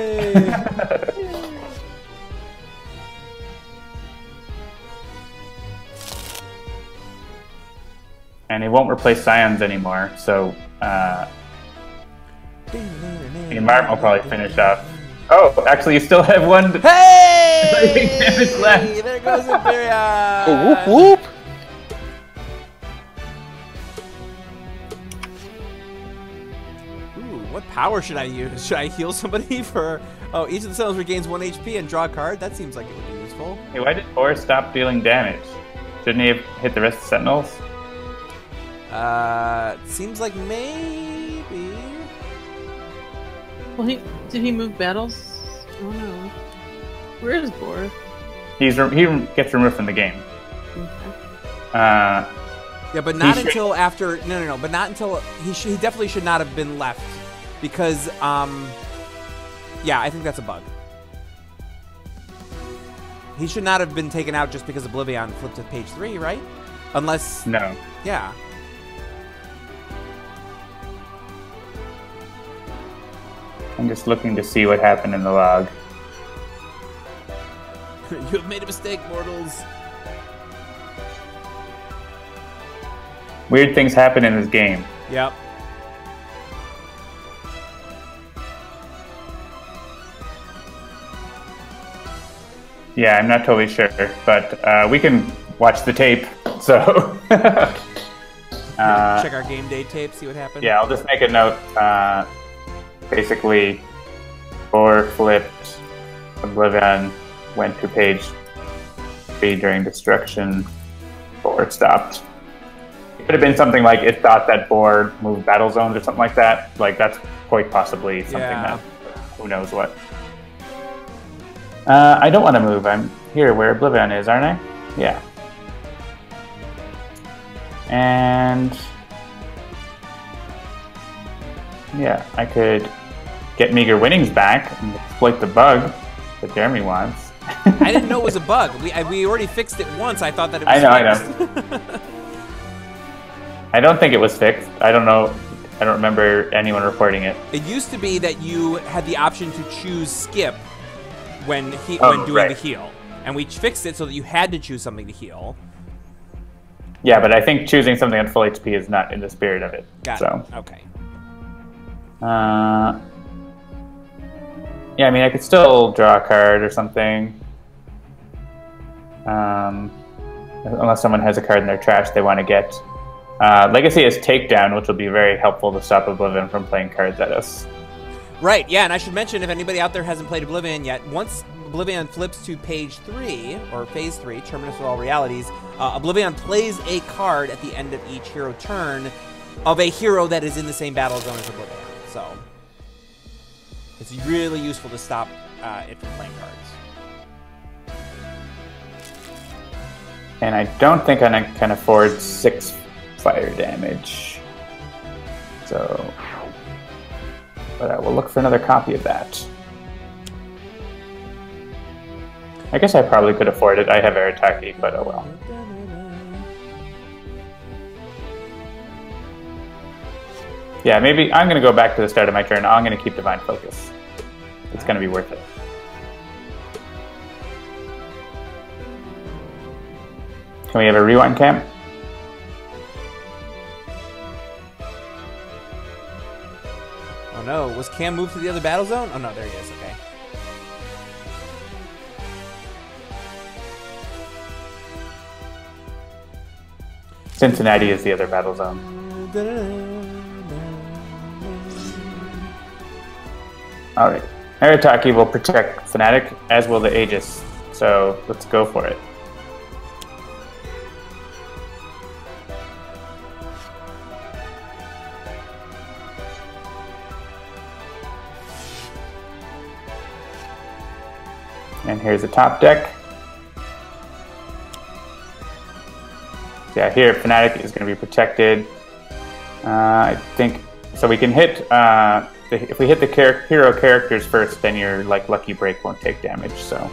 And he won't replace Scions anymore, so the environment will probably finish off. Oh, actually, you still have one. Hey! Damage left. There goes Empyrean! Whoop whoop! Ooh, what power should I use? Should I heal somebody for... Oh, each of the Sentinels regains 1 HP and draw a card? That seems like it would be useful. Hey, why did Thor stop dealing damage? Shouldn't he have hit the rest of the Sentinels? Seems like maybe... Well, did he move battles? Oh no. Where is Bor? He gets removed from the game. Okay. Yeah, but not until after... No. But not until... He definitely should not have been left. Because, yeah, I think that's a bug. He should not have been taken out just because Oblivion flipped to page 3, right? Unless... No. Yeah. I'm just looking to see what happened in the log. You have made a mistake, mortals. Weird things happen in this game. Yep. Yeah, I'm not totally sure, but we can watch the tape, so... Check our game day tape, see what happened. Yeah, I'll just make a note. Basically, Thor flipped, Oblivion went to page 3 during destruction, Thor stopped. It could have been something like it thought that Bor moved battle zones or something like that. Like, that's quite possibly something that, who knows what. I don't want to move. I'm here where Oblivion is, aren't I? Yeah. And... yeah, I could get meager winnings back and exploit the bug that Jeremy wants. I didn't know it was a bug. We already fixed it once. I thought that it was I know. I don't think it was fixed. I don't know. I don't remember anyone reporting it. It used to be that you had the option to choose skip when doing right. the heal. And we fixed it so that you had to choose something to heal. Yeah, but I think choosing something at full HP is not in the spirit of it. Got it. Okay. Yeah, I mean, I could still draw a card or something. Unless someone has a card in their trash they want to get. Legacy is Takedown, which will be very helpful to stop Oblivion from playing cards at us. Right, yeah, and I should mention, if anybody out there hasn't played Oblivion yet, once Oblivion flips to page 3, or phase 3, Terminus of All Realities, Oblivion plays a card at the end of each hero turn of a hero that is in the same battle zone as Oblivion. So it's really useful to stop it from playing cards. And I don't think I can afford 6 fire damage. So, but I will look for another copy of that. I guess I probably could afford it. I have Arataki, but oh well. Yeah, maybe I'm going to go back to the start of my turn. I'm going to keep Divine Focus. It's going to be worth it. Can we have a rewind camp? Oh no, was Cam moved to the other battle zone? Oh no, there he is, okay. Cincinnati is the other battle zone. Alright. Arataki will protect Fnatic, as will the Aegis. So let's go for it. And here's the top deck. Yeah, here Fnatic is going to be protected. I think so. We can hit if we hit the hero characters first, then your Lucky Break won't take damage. So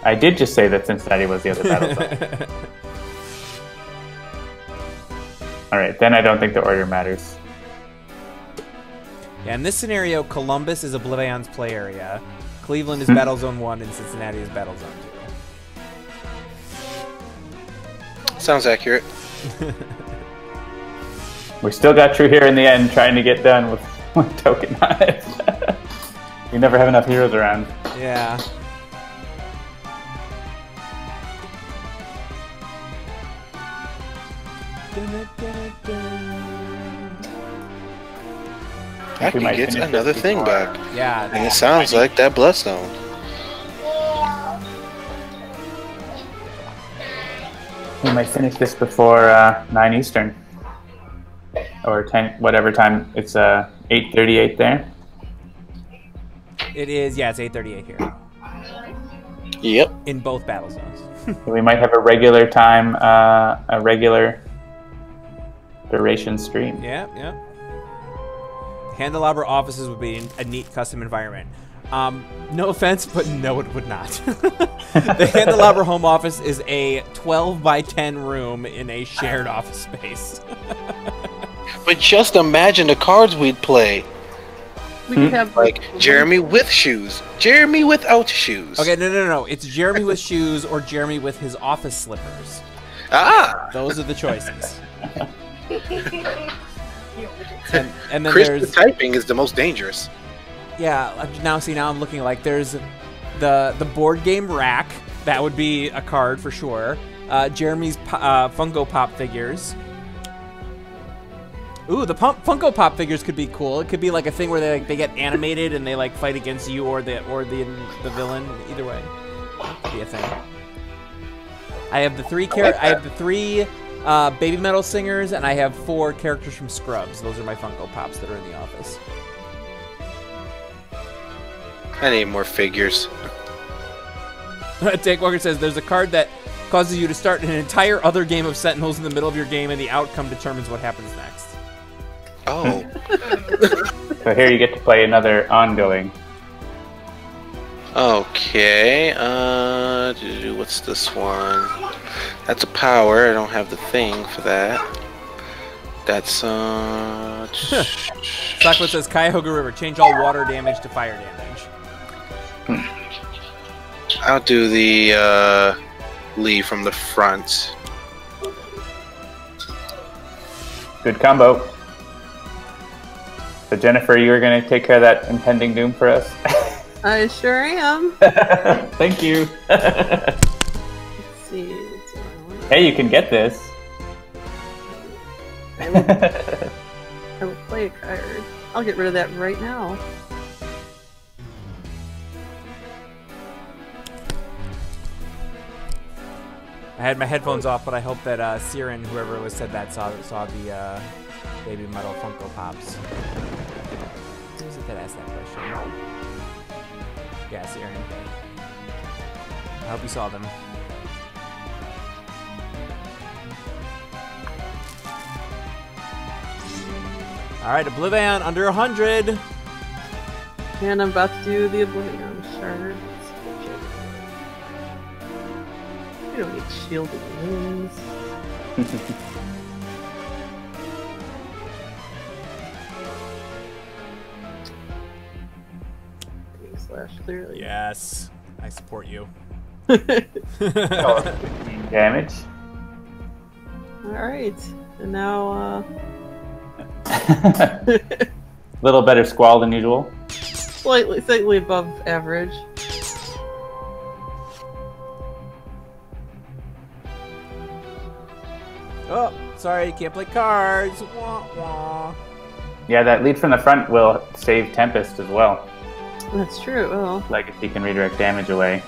I did just say that Cincinnati was the other battle zone. All right, then I don't think the order matters. Yeah, in this scenario, Columbus is Oblivion's play area, Cleveland is Battle Zone 1, and Cincinnati is Battle Zone 2. Sounds accurate. We still got True here in the end, trying to get done with one token on it. We never have enough heroes around. Yeah. I can get another thing back. Yeah. And it sounds like that Bloodstone. We might finish this before 9 Eastern. Or 10, whatever time. It's 8:38 there. It is, yeah, it's 8:38 here. Yep. In both battle zones. We might have a regular time, a regular duration stream. Yeah, yeah. Handelabra offices would be a neat custom environment. No offense, but no, it would not. The Handelabra home office is a 12 by 10 room in a shared office space. But just imagine the cards we'd play. We could have Like Jeremy with shoes, Jeremy without shoes. Okay, no. It's Jeremy with shoes or Jeremy with his office slippers. Ah! Those are the choices. And then Crispy there's typing is the most dangerous. yeah. Now I'm looking like there's the board game rack. That would be a card for sure. Jeremy's Funko Pop figures. Ooh, the Funko Pop figures could be cool. It could be like a thing where they get animated and they like fight against you or the villain. Either way, could be a thing. I have the three Baby Metal singers, and I have 4 characters from Scrubs. Those are my Funko Pops that are in the office. I need more figures. Take Walker says there's a card that causes you to start an entire other game of Sentinels in the middle of your game, and the outcome determines what happens next. Oh. So here you get to play another ongoing. Okay. What's this one? That's a power. I don't have the thing for that. That's Sakura says Cuyahoga River, change all water damage to fire damage. I'll do the Lee from the front. Good combo. So Jennifer, you were going to take care of that impending doom for us? I sure am. Thank you. Let's see. Hey, you can get this. I will play a card. I'll get rid of that right now. I had my headphones off, but I hope that Siren, whoever was said that, saw the Baby Metal Funko Pops. Who was it that asked that question? Yeah, Siren. I hope you saw them. All right, Oblivion under 100. And I'm about to do the Oblivion shards. You don't need shielded wings. Slash clearly. Yes, I support you. Damage. Alright, and now, A little better squall than usual. slightly above average. Oh, sorry, can't play cards. Wah, wah. Yeah, that lead from the front will save Tempest as well. That's true. Well, Legacy can redirect damage away.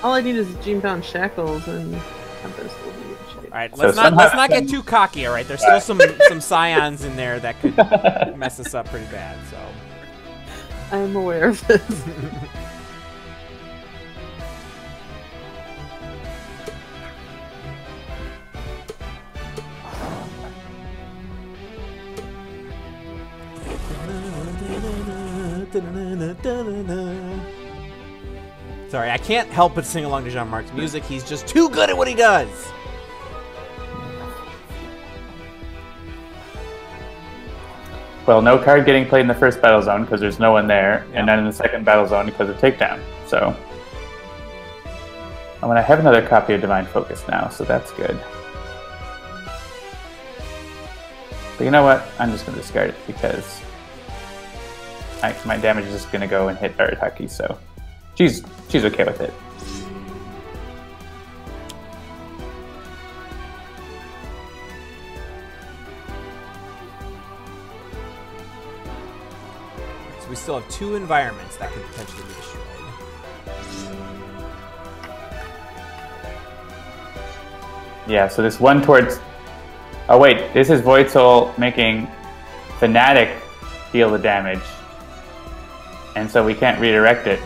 all I need is Gene-bound shackles and Tempest will be in shape. All right, So let's not get too cocky. All right, there's still some scions in there that could mess us up pretty bad. So I'm aware of this. Sorry, I can't help but sing along to Jean-Marc's music. He's just too good at what he does. Well, no card getting played in the first battle zone because there's no one there, Yeah. and then in the second battle zone because of takedown. So I'm gonna have another copy of Divine Focus now, so that's good. But you know what? I'm just gonna discard it because my damage is just gonna go and hit Arataki, so she's okay with it. So we still have 2 environments that could potentially be destroyed. Yeah, so this one towards... Oh wait, this is Void Soul making Fnatic deal the damage. And so we can't redirect it.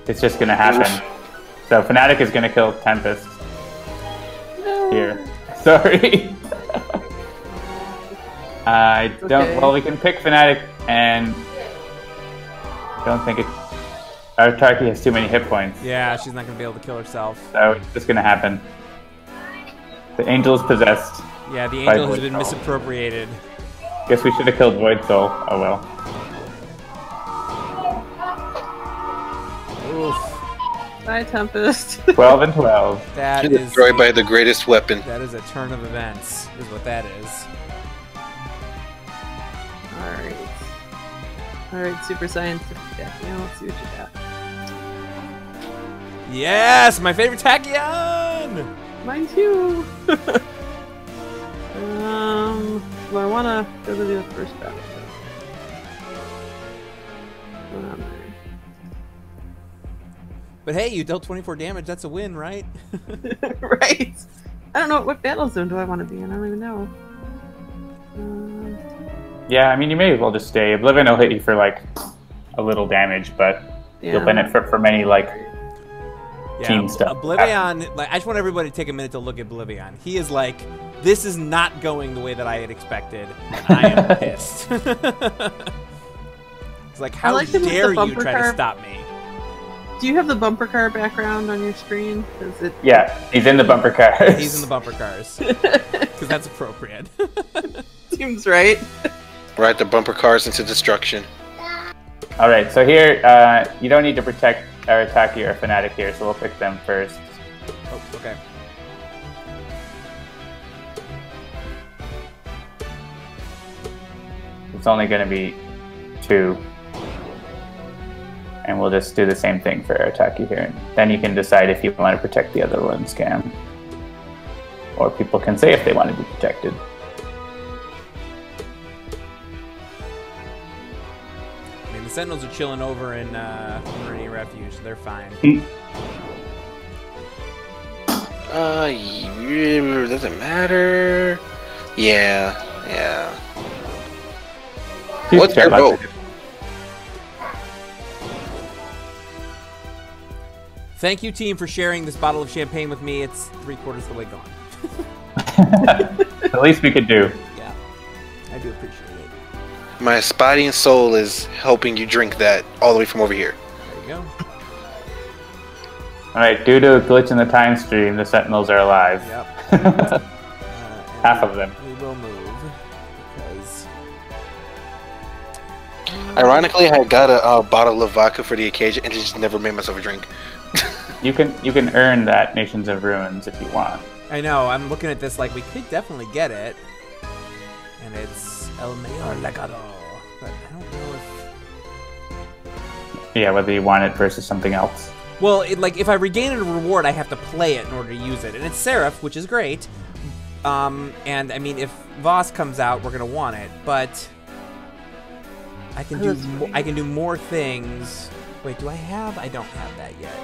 It's just gonna happen. So Fnatic is gonna kill Tempest. No. Here. Sorry. I don't... Okay. Well, we can pick Fnatic and... don't think it... Arataki has too many hit points. Yeah, she's not gonna be able to kill herself. So it's just gonna happen. The angel is possessed. Yeah, the By angel has Void been Soul. misappropriated. Guess we should have killed Void Soul. Oh well. Oof. Bye, Tempest. 12 and 12. That And is destroyed by the greatest weapon. that is a turn of events, is what that is. Alright. Alright, Super Scientific. Yeah, let's see what you got. Yes, my favorite Tachyon! Mine too! Do I want to go to the first battle? Going on there. But hey, you dealt 24 damage. That's a win, right? Right? I don't know. What battle zone do I want to be in? I don't even know. Yeah, I mean, you may as well just stay. Oblivion will hit you for, like, a little damage, but you'll benefit from any, like, team stuff. Oblivion, like, I just want everybody to take a minute to look at Oblivion. He is like, this is not going the way that I had expected, and I am pissed. It's like, how like him with the dare you bumper try to car. stop me? Do you have the bumper car background on your screen? Is it? Yeah, he's in the bumper cars. He's in the bumper cars. Because that's appropriate. Seems right. Ride the bumper cars into destruction. Alright, so here, you don't need to protect Arataki or Fnatic here, so we'll pick them first. Oh, okay. It's only going to be 2. And we'll just do the same thing for Arataki here. Then you can decide if you want to protect the other one, Scam. Or people can say if they want to be protected. I mean, the Sentinels are chilling over in Maerynian Refuge. They're fine. Doesn't matter. Yeah. What's your vote? Thank you, team, for sharing this bottle of champagne with me. It's 3/4 of the way gone. The least we could do. Yeah, I do appreciate it. My body and soul is helping you drink that all the way from over here. There you go. Alright, due to a glitch in the time stream, the Sentinels are alive. Yep. Half of them. We will move because. Ironically, I got a bottle of vodka for the occasion and just never made myself a drink. You can earn that Nations of Ruins if you want. I know. I'm looking at this like we could definitely get it, and it's El Mayor Legado, but I don't know if. Yeah, whether you want it versus something else. Well, if I regain a reward, I have to play it in order to use it, and it's Seraph, which is great. And I mean, if Voss comes out, we're gonna want it, but I can do more things. Wait, do I have? I don't have that yet.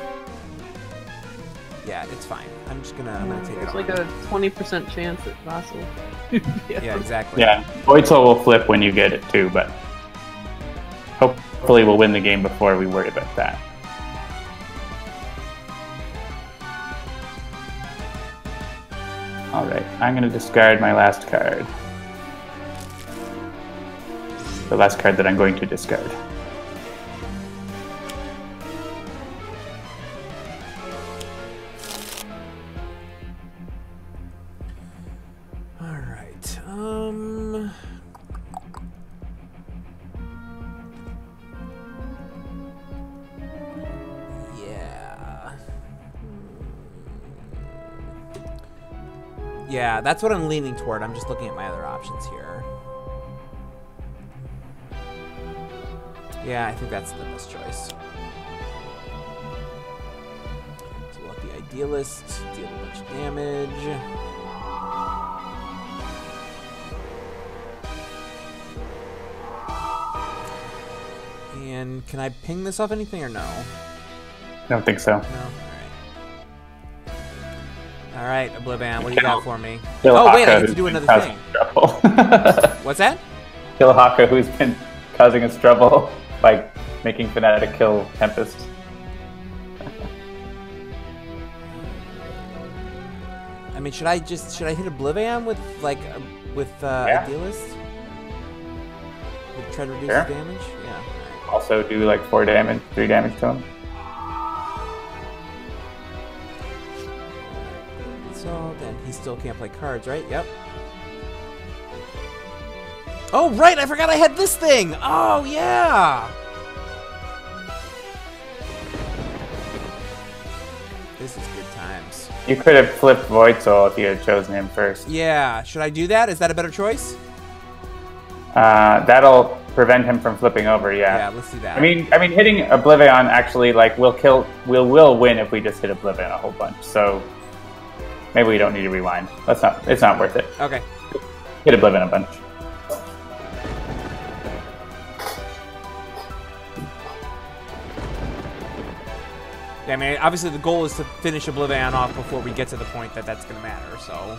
Yeah, it's fine. I'm gonna take it. There's like a 20% chance that Voss will. Yeah, exactly. Yeah, Void Soul will flip when you get it too, but hopefully we'll win the game before we worry about that. Alright, I'm going to discard my last card. The last card that I'm going to discard. Alright, Yeah, that's what I'm leaning toward. I'm just looking at my other options here. Yeah, I think that's the best choice. So we'll let the Idealist deal a bunch of damage. And can I ping this off anything or no? I don't think so. No? Alright, OblivAeon, what do you got for me? Kill Oh, wait, I Haka, get to do another causing thing. Trouble. What's that? Kill Haka, who's been causing us trouble by making Fnatic kill Tempest. I mean, should I hit OblivAeon with Idealist? Try to reduce Sure. the damage? Yeah. Also do like 3 damage to him. So then he still can't play cards, right? Yep. Oh, right! I forgot I had this thing! Oh, yeah! This is good times. You could have flipped Void Soul if you had chosen him first. Yeah, should I do that? Is that a better choice? That'll prevent him from flipping over, yeah. Yeah, let's do that. I mean hitting OblivAeon actually like will win if we just hit OblivAeon a whole bunch. So maybe we don't need to rewind. It's not worth it. Okay. Hit OblivAeon a bunch. Yeah, I mean, obviously the goal is to finish OblivAeon off before we get to the point that that's going to matter, so...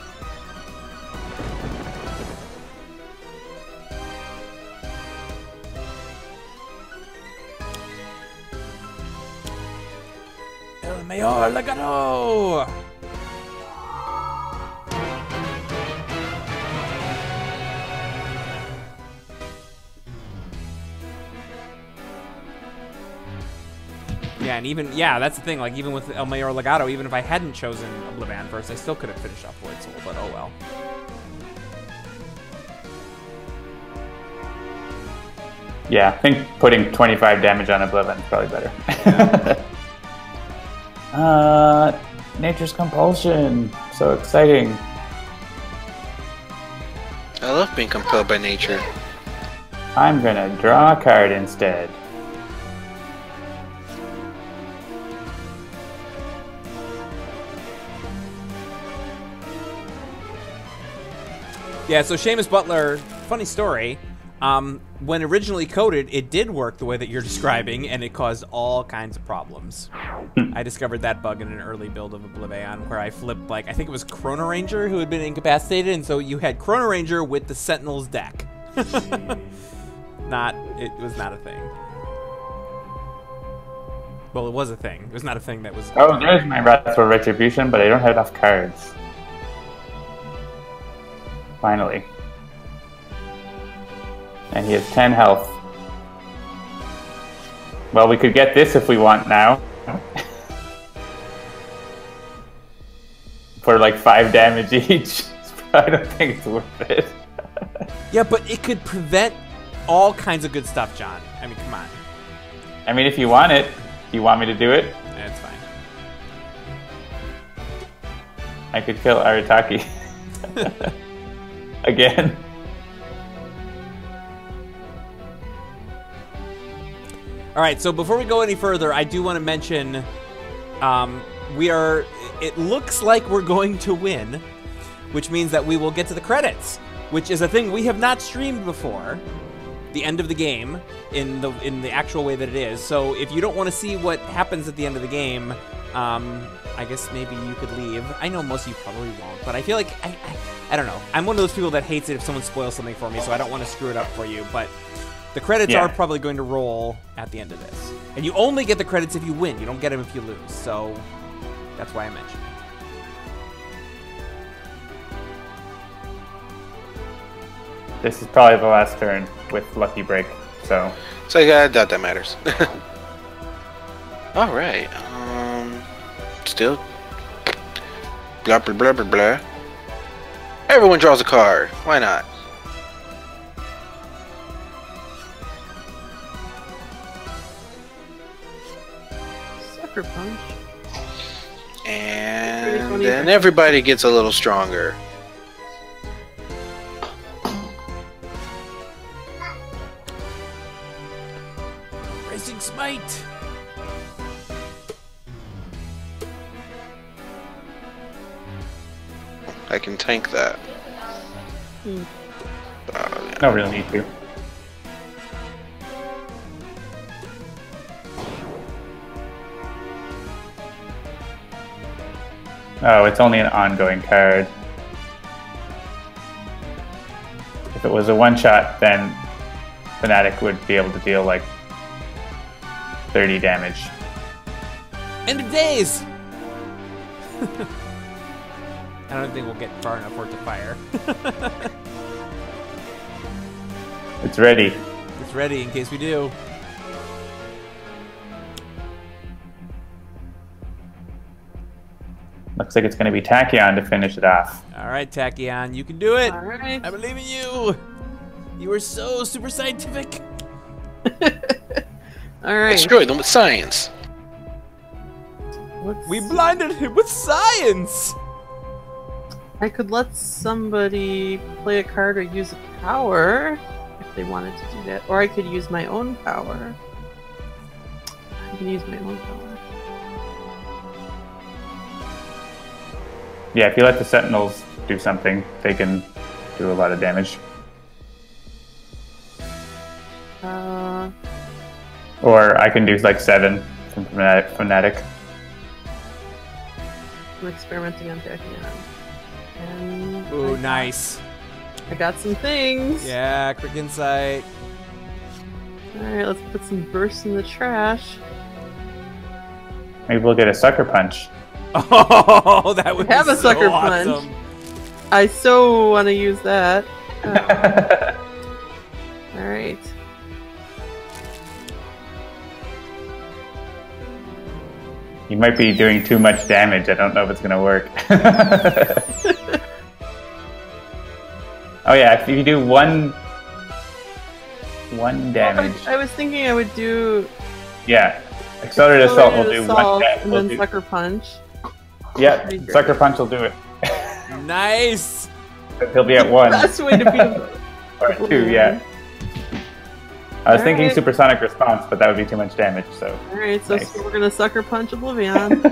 El Mayor Legado! Yeah, and even, yeah, that's the thing, like, even with El Mayor Legado, even if I hadn't chosen OblivAeon first, I still could have finished off Void Soul, but oh well. Yeah, I think putting 25 damage on OblivAeon is probably better. Nature's Compulsion. So exciting. I love being compelled by nature. I'm gonna draw a card instead. Yeah, so Seamus Butler, funny story. When originally coded, it did work the way that you're describing, and it caused all kinds of problems. I discovered that bug in an early build of OblivAeon, where I flipped, like, I think it was Chrono Ranger who had been incapacitated, and so you had Chrono Ranger with the Sentinels deck. It was not a thing. Well, it was a thing. It was not a thing that was... Oh, there's my Wrathful Retribution, but I don't have enough cards. Finally. And he has 10 health. Well, we could get this if we want now. For like 5 damage each. I don't think it's worth it. Yeah, but it could prevent all kinds of good stuff, John. I mean, come on. I mean, if you want it. Do you want me to do it? That's fine. I could kill Arataki. Again. Alright, so before we go any further, I do want to mention it looks like we're going to win, which means that we will get to the credits, which is a thing we have not streamed before. The end of the game in the actual way that it is. So if you don't want to see what happens at the end of the game, I guess maybe you could leave. I know most of you probably won't, but I feel like I don't know. I'm one of those people that hates it if someone spoils something for me, so I don't want to screw it up for you. But the credits are probably going to roll at the end of this, and you only get the credits if you win. You don't get them if you lose. So that's why I mentioned it. This is probably the last turn with Lucky Break, so... So yeah, I doubt that matters. Alright, still... Blah, blah, blah, blah, blah. Everyone draws a card. Why not? Sucker Punch. And then everybody gets a little stronger. Smite. I can tank that. No real need to. Oh, it's only an ongoing card. If it was a one-shot, then Fnatic would be able to deal like 30 damage. End of days! I don't think we'll get far enough for it to fire. It's ready. It's ready in case we do. Looks like it's going to be Tachyon to finish it off. Alright, Tachyon, you can do it! Alright. I believe in you! You are so super scientific! Alright. Destroy them with science. We blinded him with science! I could let somebody play a card or use a power if they wanted to do that. Or I could use my own power. I can use my own power. Yeah, if you let the Sentinels do something, they can do a lot of damage. Or I can do like 7 from Fnatic. I'm experimenting on Tachyon. And Ooh, nice. I got some things. Yeah, quick insight. Alright, let's put some bursts in the trash. Maybe we'll get a Sucker Punch. Oh, that would have be a Sucker awesome. Punch. I so want to use that. Alright. You might be doing too much damage. I don't know if it's going to work. Oh yeah, if you do one damage. I was thinking I would do... Yeah. Accelerated Assault will do 1 damage. And then Sucker Punch. Yeah, Sucker Punch will do it. Nice! He'll be at 1. Best way to beat him. Or 2, yeah. I was thinking Supersonic Response, but that would be too much damage, so... Alright, so nice. we're gonna Sucker Punch Oblivion.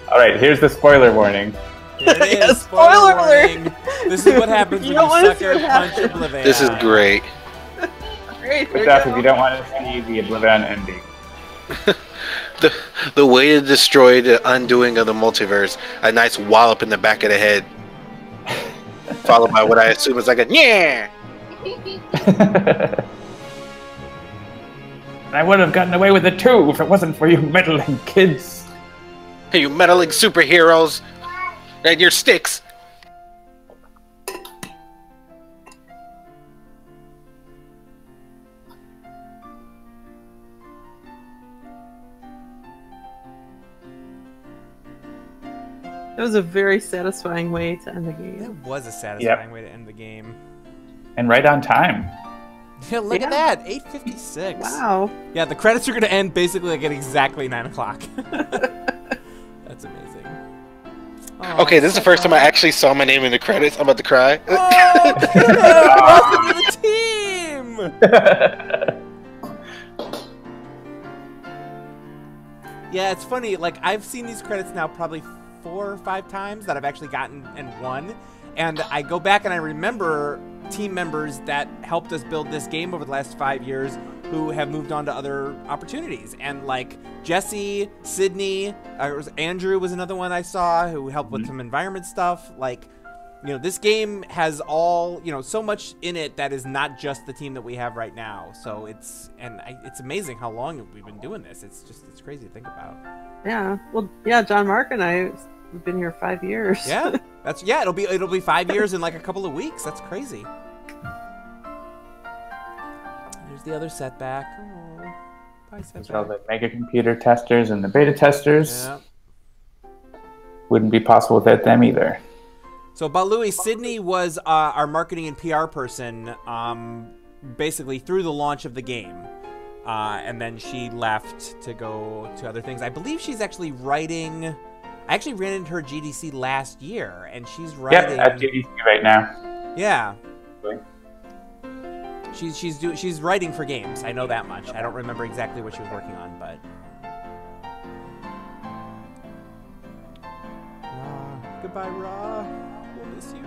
Alright, here's the spoiler warning. Here it is. Yeah, spoiler alert! warning. This is what happens when you Sucker Punch Oblivion. This is great. Great. Good stuff if you don't want to see the Oblivion ending. The way to destroy the undoing of the multiverse, a nice wallop in the back of the head, followed by what I assume is like a yeah. I would have gotten away with it too if it wasn't for you meddling kids. Hey, you meddling superheroes and your sticks. That was a very satisfying way to end the game. That was a satisfying way to end the game. And right on time. Yeah, look at that, 8:56. Wow. Yeah, the credits are going to end basically like at exactly 9 o'clock. That's amazing. Oh, Okay, this is the first time I actually saw my name in the credits. I'm about to cry. Oh, welcome to the team! Yeah, it's funny. Like, I've seen these credits now probably 4 or 5 times that I've actually gotten and won. And I go back and I remember team members that helped us build this game over the last 5 years who have moved on to other opportunities. And like Jesse, Sydney, Andrew was another one I saw who helped with some environment stuff. Like, you know, this game has all, you know, so much in it that is not just the team that we have right now. So it's amazing how long we've been doing this. It's crazy to think about. Yeah. Well, yeah, John Mark and I have been here 5 years. Yeah. It'll be 5 years in like a couple of weeks. That's crazy. There's the other Setback. Oh, bye, Setback. There's all the mega computer testers and the beta testers. Yeah. Wouldn't be possible without them either. So about Louis, Sydney was our marketing and PR person basically through the launch of the game. And then she left to go to other things. I believe she's actually writing... I actually ran into her GDC last year, and she's writing... Yep, at GDC right now. Yeah. She's writing for games. I know that much. I don't remember exactly what she was working on, but... Goodbye, Ra. We'll miss you.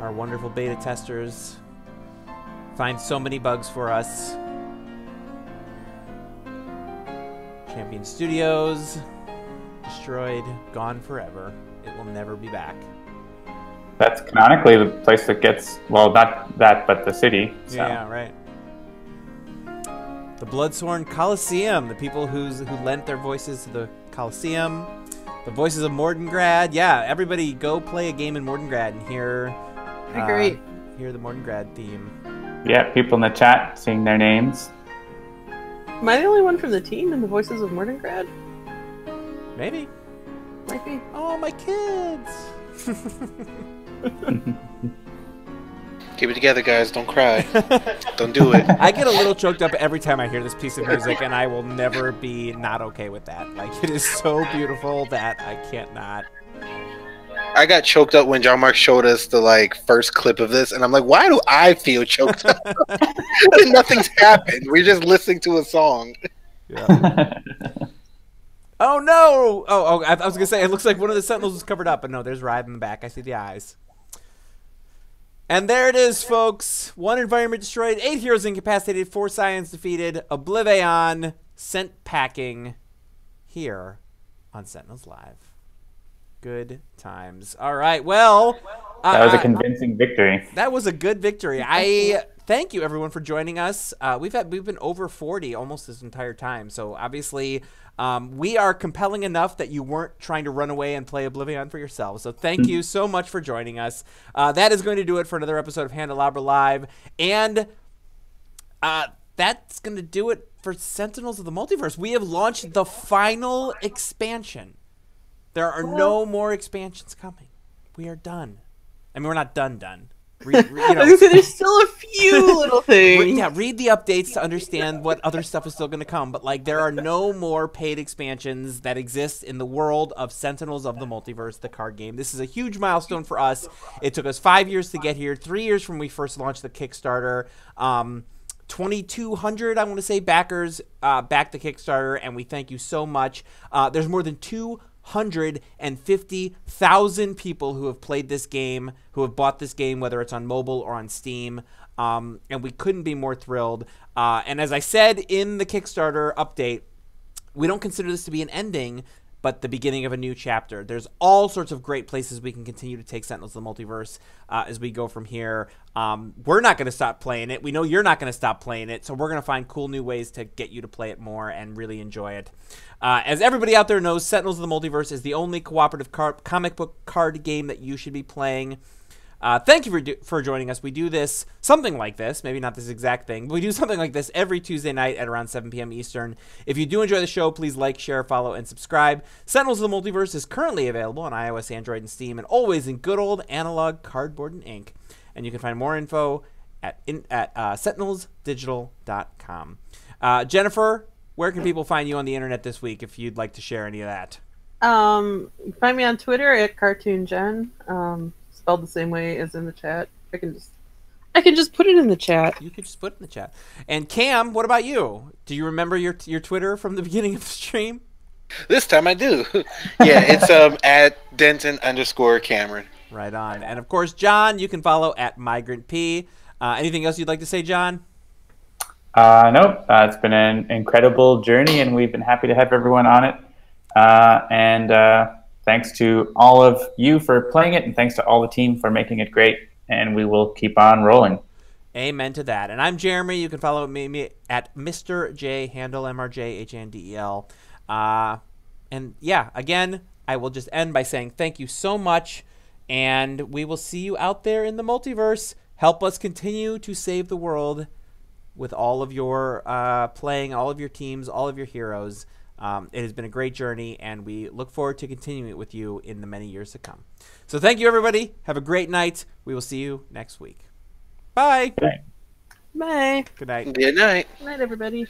Our wonderful beta testers find so many bugs for us. Champion Studios, destroyed, gone forever. It will never be back. That's canonically the place that gets, well, not that, but the city. So. Yeah, right. The Bloodsworn Coliseum, the people who lent their voices to the Coliseum. The Voices of Mordengrad. Yeah, everybody go play a game in Mordengrad and hear the Mordengrad theme. Yeah, people in the chat seeing their names. Am I the only one from the team in the Voices of Mordengrad? Maybe. Might be. Oh, my kids! Keep it together, guys. Don't cry. Don't do it. I get a little choked up every time I hear this piece of music, and I will never be not okay with that. Like, it is so beautiful that I can't not. I got choked up when John Mark showed us the first clip of this, and I'm like, why do I feel choked up? Nothing's happened. We're just listening to a song. Yeah. Oh no! Oh, I was gonna say it looks like one of the Sentinels was covered up, but no, there's Rive in the back. I see the eyes. And there it is, folks. 1 environment destroyed, 8 heroes incapacitated, 4 scions defeated. OblivAeon sent packing here on Sentinels Live. Good times. All right, well... that was a convincing victory. That was a good victory. I thank you, everyone, for joining us. We've been over 40 almost this entire time, so obviously... we are compelling enough that you weren't trying to run away and play Oblivion for yourselves. So thank you so much for joining us. That is going to do it for another episode of Handelabra Live. And that's going to do it for Sentinels of the Multiverse. We have launched the final expansion. There are no more expansions coming. We are done. I mean, we're not done. There's still a few little things. Read the updates to understand what other stuff is still going to come. But there are no more paid expansions that exist in the world of Sentinels of the Multiverse, the card game. This is a huge milestone for us. It took us 5 years to get here, 3 years from when we first launched the Kickstarter. 2,200, I want to say, backers backed the Kickstarter, and we thank you so much. There's more than 2 150,000 people who have played this game, who have bought this game, whether it's on mobile or on Steam. And we couldn't be more thrilled. And as I said in the Kickstarter update, we don't consider this to be an ending, but the beginning of a new chapter. There's all sorts of great places we can continue to take Sentinels of the Multiverse as we go from here. We're not going to stop playing it. We know you're not going to stop playing it, so we're going to find cool new ways to get you to play it more and really enjoy it. As everybody out there knows, Sentinels of the Multiverse is the only cooperative comic book card game that you should be playing. Thank you for joining us. We do this, something like this, maybe not this exact thing, but we do something like this every Tuesday night at around 7 p.m. Eastern. If you do enjoy the show, please like, share, follow, and subscribe. Sentinels of the Multiverse is currently available on iOS, Android, and Steam, and always in good old analog cardboard and ink. And you can find more info at sentinelsdigital.com. Jennifer, where can people find you on the internet this week if you'd like to share any of that? You can find me on Twitter at CartoonJen. Spelled the same way as in the chat. I can just put it in the chat. You could just put it in the chat. And Cam, what about you? Do you remember your Twitter from the beginning of the stream? This time I do. Yeah, it's at Denton_Cameron. Right on. And of course, John, you can follow at MigrantP. Anything else you'd like to say, John? Nope. It's been an incredible journey, and we've been happy to have everyone on it. Thanks to all of you for playing it, and thanks to all the team for making it great, and we will keep on rolling. Amen to that. And I'm Jeremy. You can follow me at Mr. J Handel, MRJHANDEL. And yeah, again, I will just end by saying thank you so much, and we will see you out there in the multiverse. Help us continue to save the world with all of your playing, all of your teams, all of your heroes. It has been a great journey, and we look forward to continuing it with you in the many years to come. So thank you, everybody. Have a great night. We will see you next week. Bye. Good night. Bye. Good night. Good night. Good night, everybody.